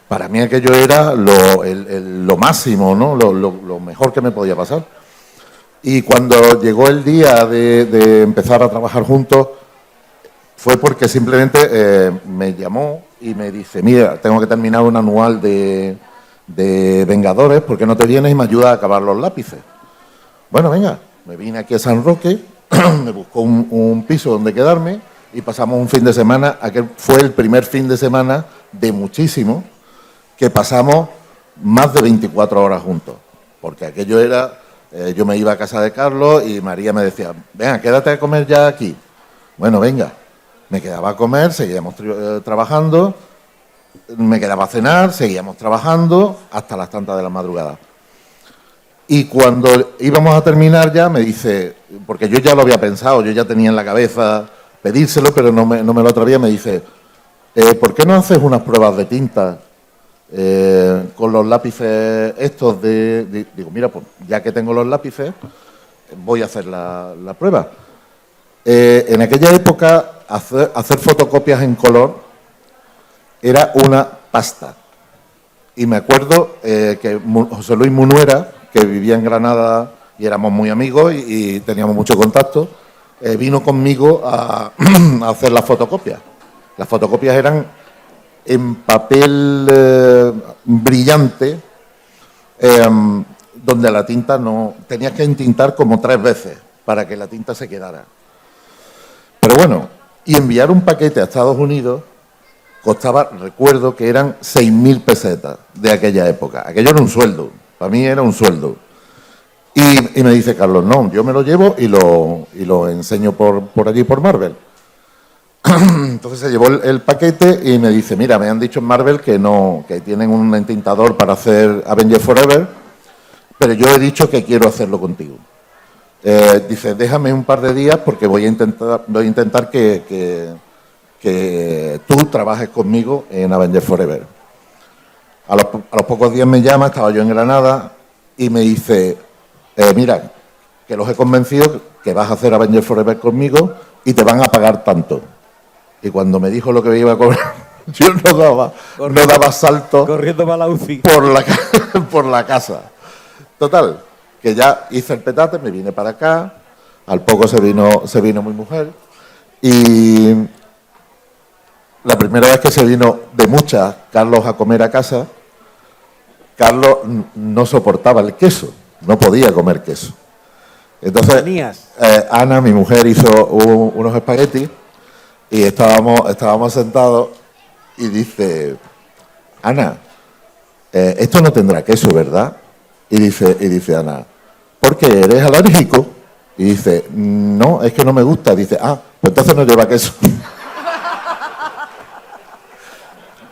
Para mí aquello era lo máximo, ¿no? Lo mejor que me podía pasar. Y cuando llegó el día de empezar a trabajar juntos, fue porque simplemente me llamó y me dice, mira, tengo que terminar un anual de Vengadores, ¿por qué no te vienes y me ayudas a acabar los lápices? Bueno, venga, me vine aquí a San Roque, me buscó un piso donde quedarme y pasamos un fin de semana, aquel fue el primer fin de semana de muchísimo, que pasamos más de 24 horas juntos, porque aquello era, yo me iba a casa de Carlos y María me decía, venga, quédate a comer ya aquí. Bueno, venga. Me quedaba a comer, seguíamos trabajando, me quedaba a cenar, seguíamos trabajando hasta las tantas de la madrugada. Y cuando íbamos a terminar ya me dice, porque yo ya lo había pensado, yo ya tenía en la cabeza pedírselo, pero no me lo atrevía, me dice, ¿por qué no haces unas pruebas de tinta con los lápices estos Digo, mira, pues ya que tengo los lápices, voy a hacer la prueba. En aquella época, hacer fotocopias en color era una pasta. Y me acuerdo que José Luis Munuera, que vivía en Granada y éramos muy amigos y teníamos mucho contacto, vino conmigo a hacer las fotocopias. Las fotocopias eran en papel brillante, donde la tinta no... Tenías que entintar como 3 veces para que la tinta se quedara. Pero bueno, y enviar un paquete a Estados Unidos costaba, recuerdo que eran 6.000 pesetas de aquella época. Aquello era un sueldo, para mí era un sueldo. Y me dice Carlos, no, yo me lo llevo y lo enseño por allí, por Marvel. Entonces se llevó el paquete y me dice, mira, me han dicho en Marvel que tienen un entintador para hacer Avengers Forever, pero yo he dicho que quiero hacerlo contigo. Dice, déjame un par de días porque voy a intentar que tú trabajes conmigo en Avengers Forever. A los pocos días me llama, estaba yo en Granada, y me dice, mira, que los he convencido que vas a hacer Avengers Forever conmigo y te van a pagar tanto. Y cuando me dijo lo que me iba a cobrar, yo no daba salto corriendo para la UCI por la casa. Total, que ya hice el petate, me vine para acá, al poco se vino mi mujer, y la primera vez que se vino de muchas Carlos a comer a casa, Carlos no soportaba el queso, no podía comer queso. Entonces, Ana, mi mujer, hizo unos espaguetis y estábamos sentados y dice, Ana, esto no tendrá queso, ¿verdad? Y dice Ana, ¿por qué? ¿Eres alérgico? Y dice, no, es que no me gusta. Dice, pues entonces no lleva queso.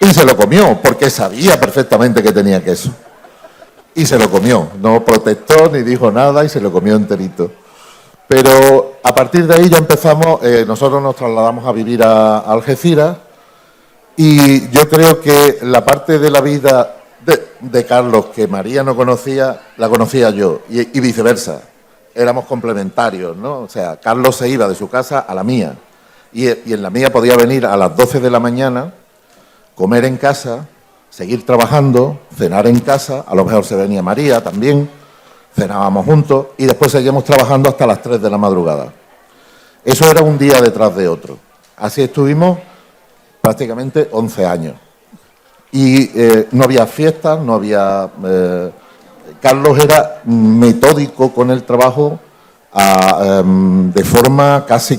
Y se lo comió, porque sabía perfectamente que tenía queso. Y se lo comió, no protestó ni dijo nada y se lo comió enterito. Pero a partir de ahí ya empezamos, nosotros nos trasladamos a vivir a Algeciras y yo creo que la parte de la vida de Carlos que María no conocía, la conocía yo y viceversa. Éramos complementarios, ¿no? O sea, Carlos se iba de su casa a la mía y en la mía podía venir a las 12 de la mañana, comer en casa, seguir trabajando, cenar en casa, a lo mejor se venía María también, cenábamos juntos y después seguíamos trabajando hasta las 3 de la madrugada. Eso era un día detrás de otro. Así estuvimos prácticamente 11 años. Y no había fiestas, no había... Carlos era metódico con el trabajo de forma casi,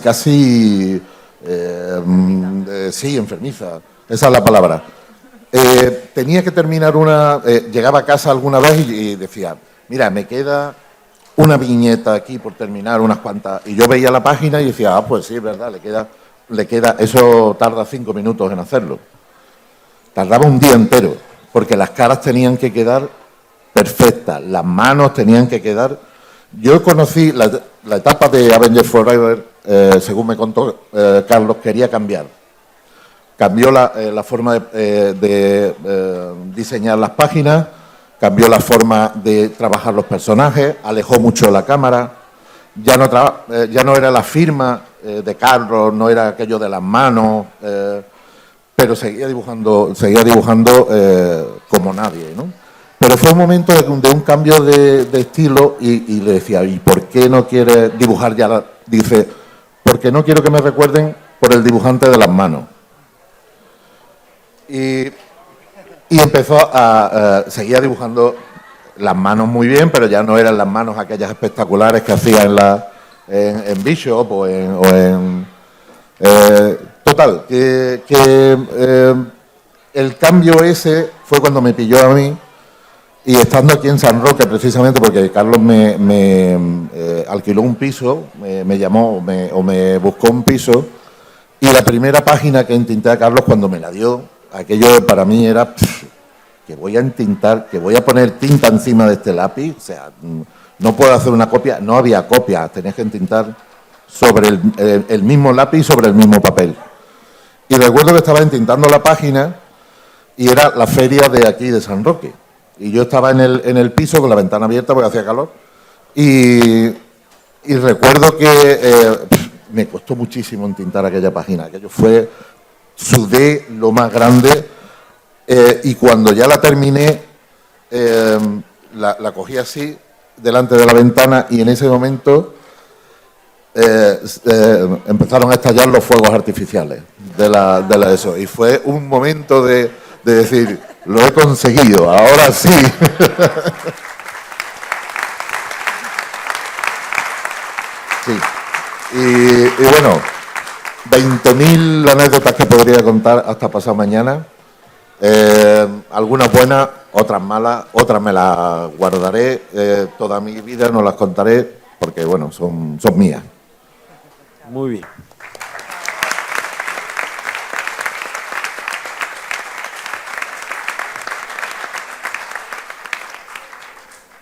sí, enfermiza. Esa es la palabra. Tenía que terminar llegaba a casa alguna vez y decía, mira, me queda una viñeta aquí por terminar, unas cuantas. Y yo veía la página y decía, pues sí, es verdad, le queda, eso tarda 5 minutos en hacerlo. Tardaba un día entero, porque las caras tenían que quedar perfectas, las manos tenían que quedar... Yo conocí la etapa de Avengers Forever, según me contó Carlos, quería cambiar. Cambió la forma de diseñar las páginas, cambió la forma de trabajar los personajes, alejó mucho la cámara, ya no era la firma de Carlos, no era aquello de las manos, pero seguía dibujando como nadie, ¿no? Pero fue un momento de un cambio de estilo y le decía, ¿y por qué no quiere dibujar ya? Dice, porque no quiero que me recuerden por el dibujante de las manos. Y empezó seguía dibujando las manos muy bien, pero ya no eran las manos aquellas espectaculares que hacía en Bishop o en total, el cambio ese fue cuando me pilló a mí y estando aquí en San Roque precisamente porque Carlos me alquiló un piso, me llamó o me buscó un piso y la primera página que entinté a Carlos cuando me la dio, aquello para mí era que voy a entintar, que voy a poner tinta encima de este lápiz, o sea, no puedo hacer una copia, no había copia, tenías que entintar sobre el mismo lápiz, sobre el mismo papel. Y recuerdo que estaba entintando la página y era la feria de aquí de San Roque. Y yo estaba en el piso con la ventana abierta porque hacía calor y recuerdo que me costó muchísimo entintar aquella página, aquello fue, sudé lo más grande y cuando ya la terminé la cogí así delante de la ventana y en ese momento empezaron a estallar los fuegos artificiales de eso y fue un momento de decir, lo he conseguido, ahora sí. Sí. Y bueno, 20.000 anécdotas que podría contar hasta pasado mañana. Algunas buenas, otras malas, otras me las guardaré. Toda mi vida no las contaré porque, bueno, son mías. Muy bien.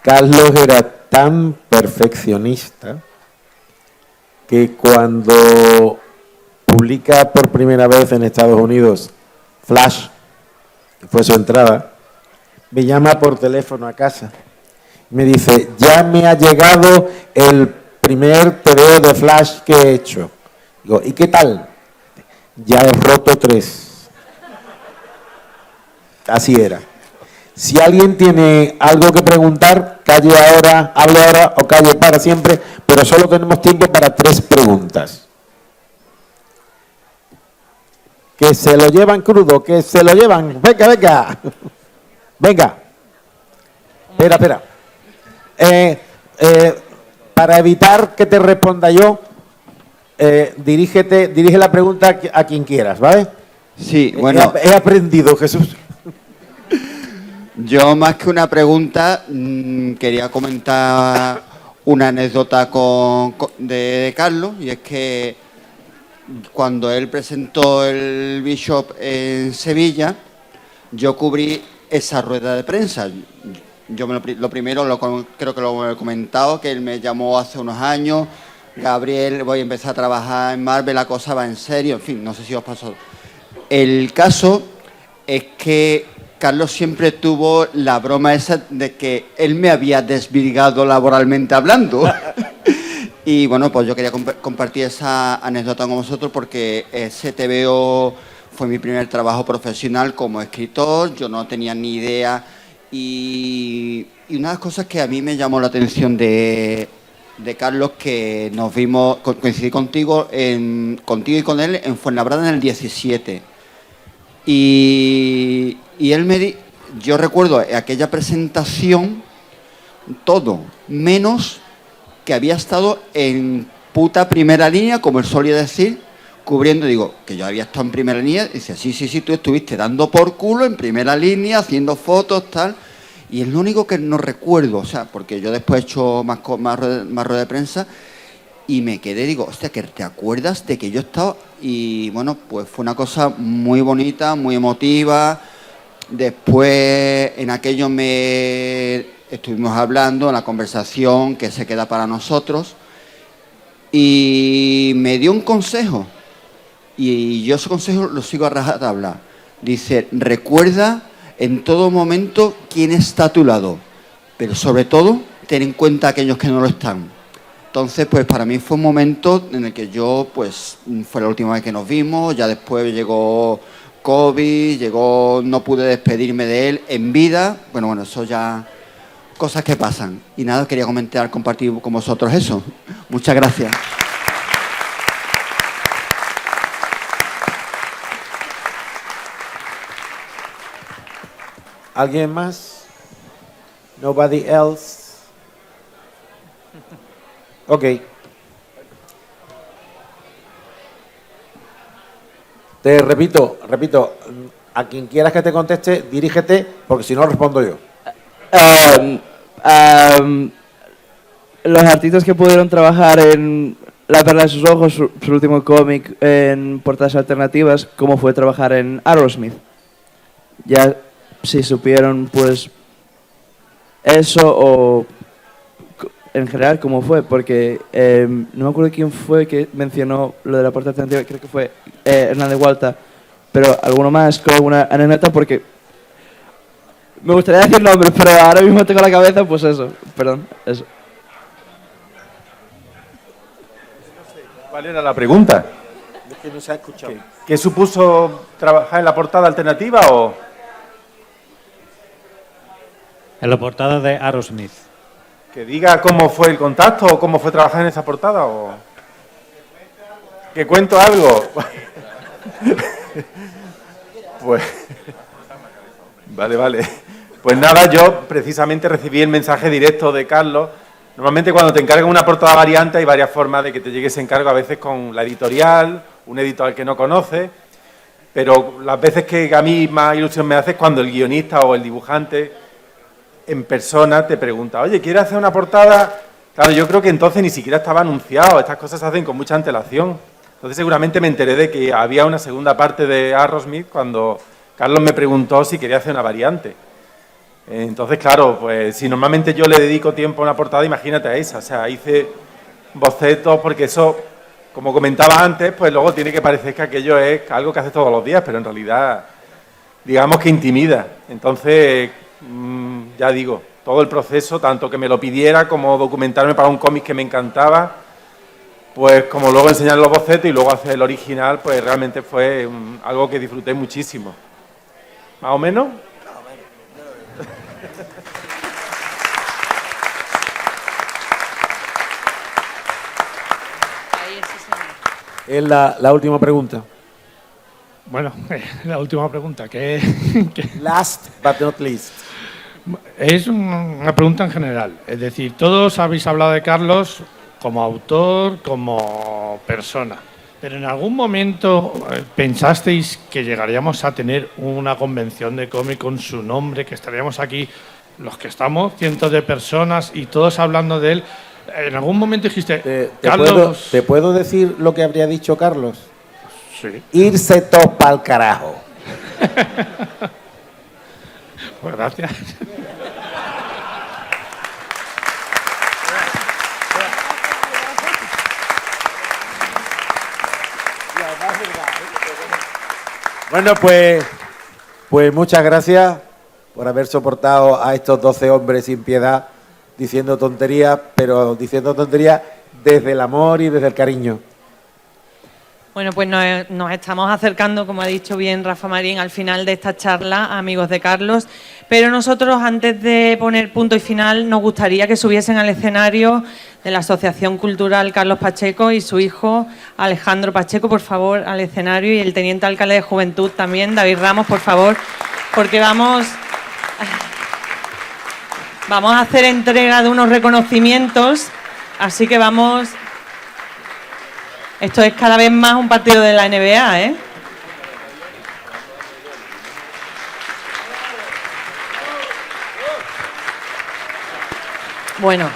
Carlos era tan perfeccionista que cuando publica por primera vez en Estados Unidos Flash, que fue su entrada, me llama por teléfono a casa. Me dice, ya me ha llegado el primer TVO de Flash que he hecho. Digo, ¿y qué tal? Ya he roto 3. Así era. Si alguien tiene algo que preguntar, calle ahora, hable ahora o calle para siempre, pero solo tenemos tiempo para 3 preguntas. Que se lo llevan crudo, que se lo llevan. Venga, venga. Venga. Espera. Para evitar que te responda yo, dirige la pregunta a quien quieras, ¿vale? Sí, bueno. He aprendido, Jesús. Yo, más que una pregunta, quería comentar una anécdota de Carlos, y es que cuando él presentó el Bishop en Sevilla, yo cubrí esa rueda de prensa. Yo lo primero, creo que lo he comentado, que él me llamó hace unos años, Gabriel, voy a empezar a trabajar en Marvel, la cosa va en serio, en fin, no sé si os pasó. El caso es que Carlos siempre tuvo la broma esa de que él me había desvirgado laboralmente hablando. Y bueno, pues yo quería compartir esa anécdota con vosotros porque ese TVO fue mi primer trabajo profesional como escritor, yo no tenía ni idea. Y una de las cosas que a mí me llamó la atención de Carlos, que nos vimos, coincidí contigo y con él en Fuenlabrada en el 17. Y él yo recuerdo aquella presentación, todo, menos que había estado en puta primera línea, como él solía decir, cubriendo, digo, que yo había estado en primera línea, y dice, sí, tú estuviste dando por culo en primera línea, haciendo fotos, tal, y es lo único que no recuerdo, o sea, porque yo después he hecho más rueda de prensa, y me quedé, digo, hostia, que te acuerdas de que yo he estado, y bueno, pues fue una cosa muy bonita, muy emotiva. Después en aquello estuvimos hablando en la conversación que se queda para nosotros, y me dio un consejo, y yo ese consejo lo sigo a rajatabla. Dice, recuerda en todo momento quién está a tu lado, pero sobre todo ten en cuenta a aquellos que no lo están. Entonces, pues para mí fue un momento en el que yo, pues fue la última vez que nos vimos, ya después llegó COVID, no pude despedirme de él en vida. Bueno, eso ya, cosas que pasan. Y nada, quería compartir con vosotros eso. Muchas gracias. ¿Alguien más? Nobody else. Ok. Te repito, a quien quieras que te conteste, dirígete, porque si no respondo yo. Los artistas que pudieron trabajar en La perla de sus ojos, su último cómic en portadas alternativas, ¿cómo fue trabajar en Aerosmith? Ya si supieron, pues, eso o en general cómo fue, porque no me acuerdo quién fue que mencionó lo de la portada alternativa, creo que fue Hernández Hualta, pero alguno más con alguna anécdota, porque me gustaría decir nombres, pero ahora mismo tengo la cabeza, pues eso, perdón, eso. ¿Cuál era la pregunta? Es que no se ha escuchado. ¿Qué supuso trabajar en la portada alternativa o...? En la portada de Aerosmith. Que diga cómo fue el contacto o cómo fue trabajar en esa portada o... ¿Que cuento algo? Pues... Vale. Pues nada, yo precisamente recibí el mensaje directo de Carlos. Normalmente cuando te encargan una portada variante hay varias formas de que te llegue ese encargo, a veces con la editorial un editor que no conoce, pero las veces que a mí más ilusión me hace es cuando el guionista o el dibujante en persona te pregunta, oye, ¿quieres hacer una portada? Claro, yo creo que entonces ni siquiera estaba anunciado, estas cosas se hacen con mucha antelación. Entonces seguramente me enteré de que había una segunda parte de Aerosmith cuando Carlos me preguntó si quería hacer una variante. Entonces, claro, pues si normalmente yo le dedico tiempo a una portada, imagínate a esa. O sea, hice bocetos porque eso, como comentaba antes, pues luego tiene que parecer que aquello es algo que haces todos los días, pero en realidad, digamos que intimida. Entonces, ya digo, todo el proceso, tanto que me lo pidiera como documentarme para un cómic que me encantaba, pues como luego enseñar los bocetos y luego hacer el original, pues realmente fue algo que disfruté muchísimo. ¿Más o menos? Es la última pregunta. Bueno, la última pregunta, que Last but not least. Es una pregunta en general. Es decir, todos habéis hablado de Carlos como autor, como persona. Pero en algún momento pensasteis que llegaríamos a tener una convención de cómic con su nombre, que estaríamos aquí, los que estamos, cientos de personas y todos hablando de él. En algún momento dijiste, Carlos... ¿Te puedo decir lo que habría dicho Carlos? Sí. Irse todos pa'l carajo. Pues gracias. Bueno, pues muchas gracias por haber soportado a estos 12 hombres sin piedad diciendo tonterías, pero diciendo tonterías desde el amor y desde el cariño. Bueno, pues nos estamos acercando, como ha dicho bien Rafa Marín, al final de esta charla, amigos de Carlos, pero nosotros, antes de poner punto y final, nos gustaría que subiesen al escenario de la Asociación Cultural Carlos Pacheco y su hijo Alejandro Pacheco, por favor, al escenario, y el Teniente Alcalde de Juventud también, David Ramos, por favor, porque vamos a hacer entrega de unos reconocimientos, así que vamos... Esto es cada vez más un partido de la NBA, ¿eh? Bueno.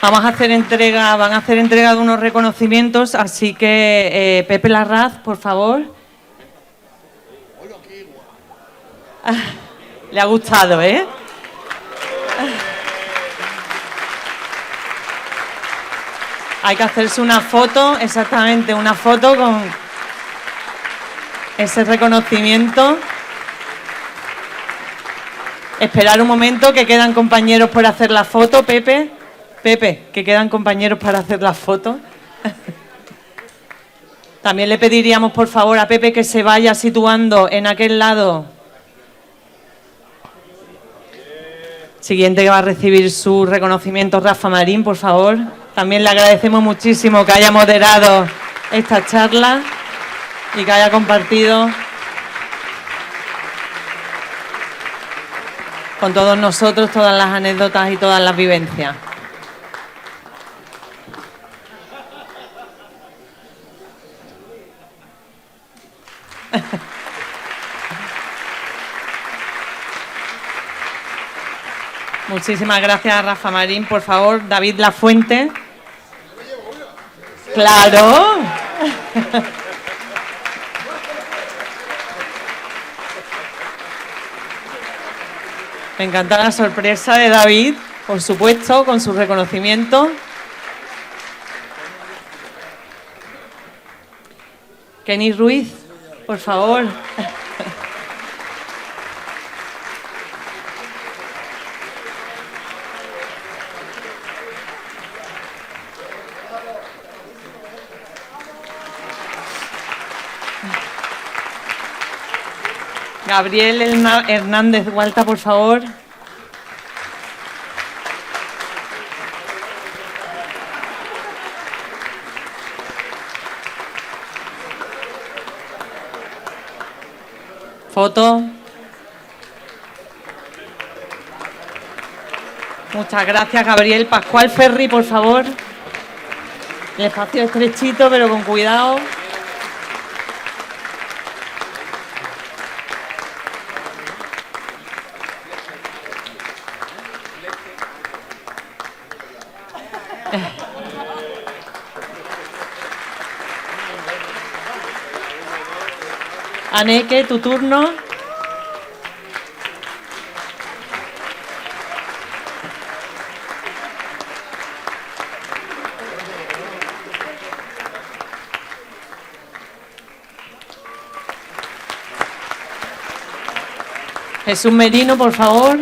Van a hacer entrega de unos reconocimientos, así que Pepe Larraz, por favor. Le ha gustado, ¿eh? Hay que hacerse una foto, exactamente, una foto con ese reconocimiento. Esperar un momento, que quedan compañeros por hacer la foto. Pepe, que quedan compañeros para hacer la foto. También le pediríamos, por favor, a Pepe que se vaya situando en aquel lado. Siguiente que va a recibir su reconocimiento, Rafa Marín, por favor. También le agradecemos muchísimo que haya moderado esta charla y que haya compartido con todos nosotros todas las anécdotas y todas las vivencias. Muchísimas gracias, Rafa Marín. Por favor, David Lafuente. ¡Claro! Me encanta la sorpresa de David, por supuesto, con su reconocimiento. Kenny Ruiz, por favor. Gabriel Hernández Hualta, por favor. Foto. Muchas gracias, Gabriel. Pascual Ferri, por favor. El espacio estrechito, pero con cuidado. Aneke, tu turno. Jesús Merino, por favor.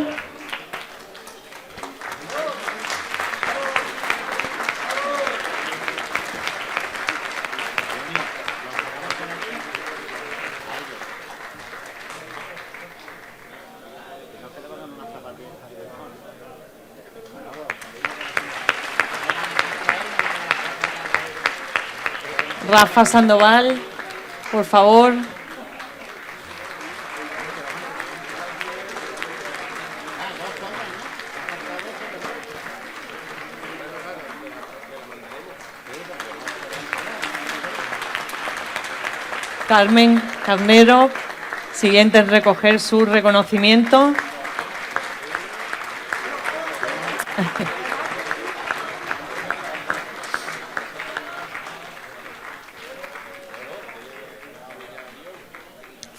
Rafa Sandoval, por favor. Carmen Carnero, siguiente en recoger su reconocimiento.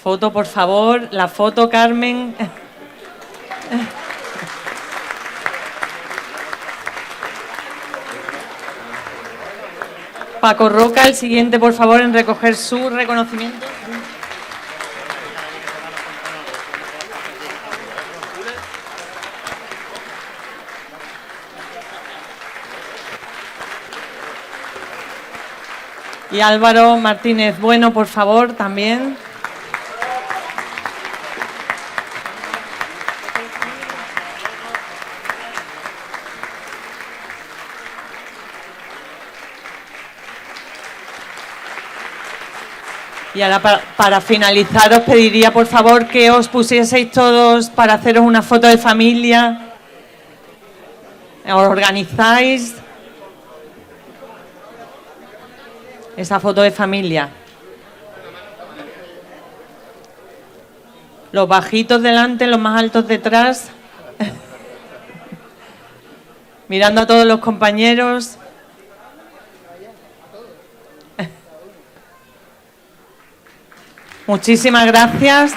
Foto, por favor. La foto, Carmen. Paco Roca, el siguiente, por favor, en recoger su reconocimiento. Y Álvaro Martínez Bueno, por favor, también. Y ahora, para finalizar, os pediría, por favor, que os pusieseis todos para haceros una foto de familia. Os organizáis esa foto de familia. Los bajitos delante, los más altos detrás. Mirando a todos los compañeros. Muchísimas gracias.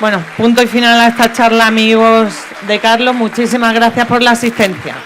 Bueno, punto y final a esta charla, amigos de Carlos. Muchísimas gracias por la asistencia.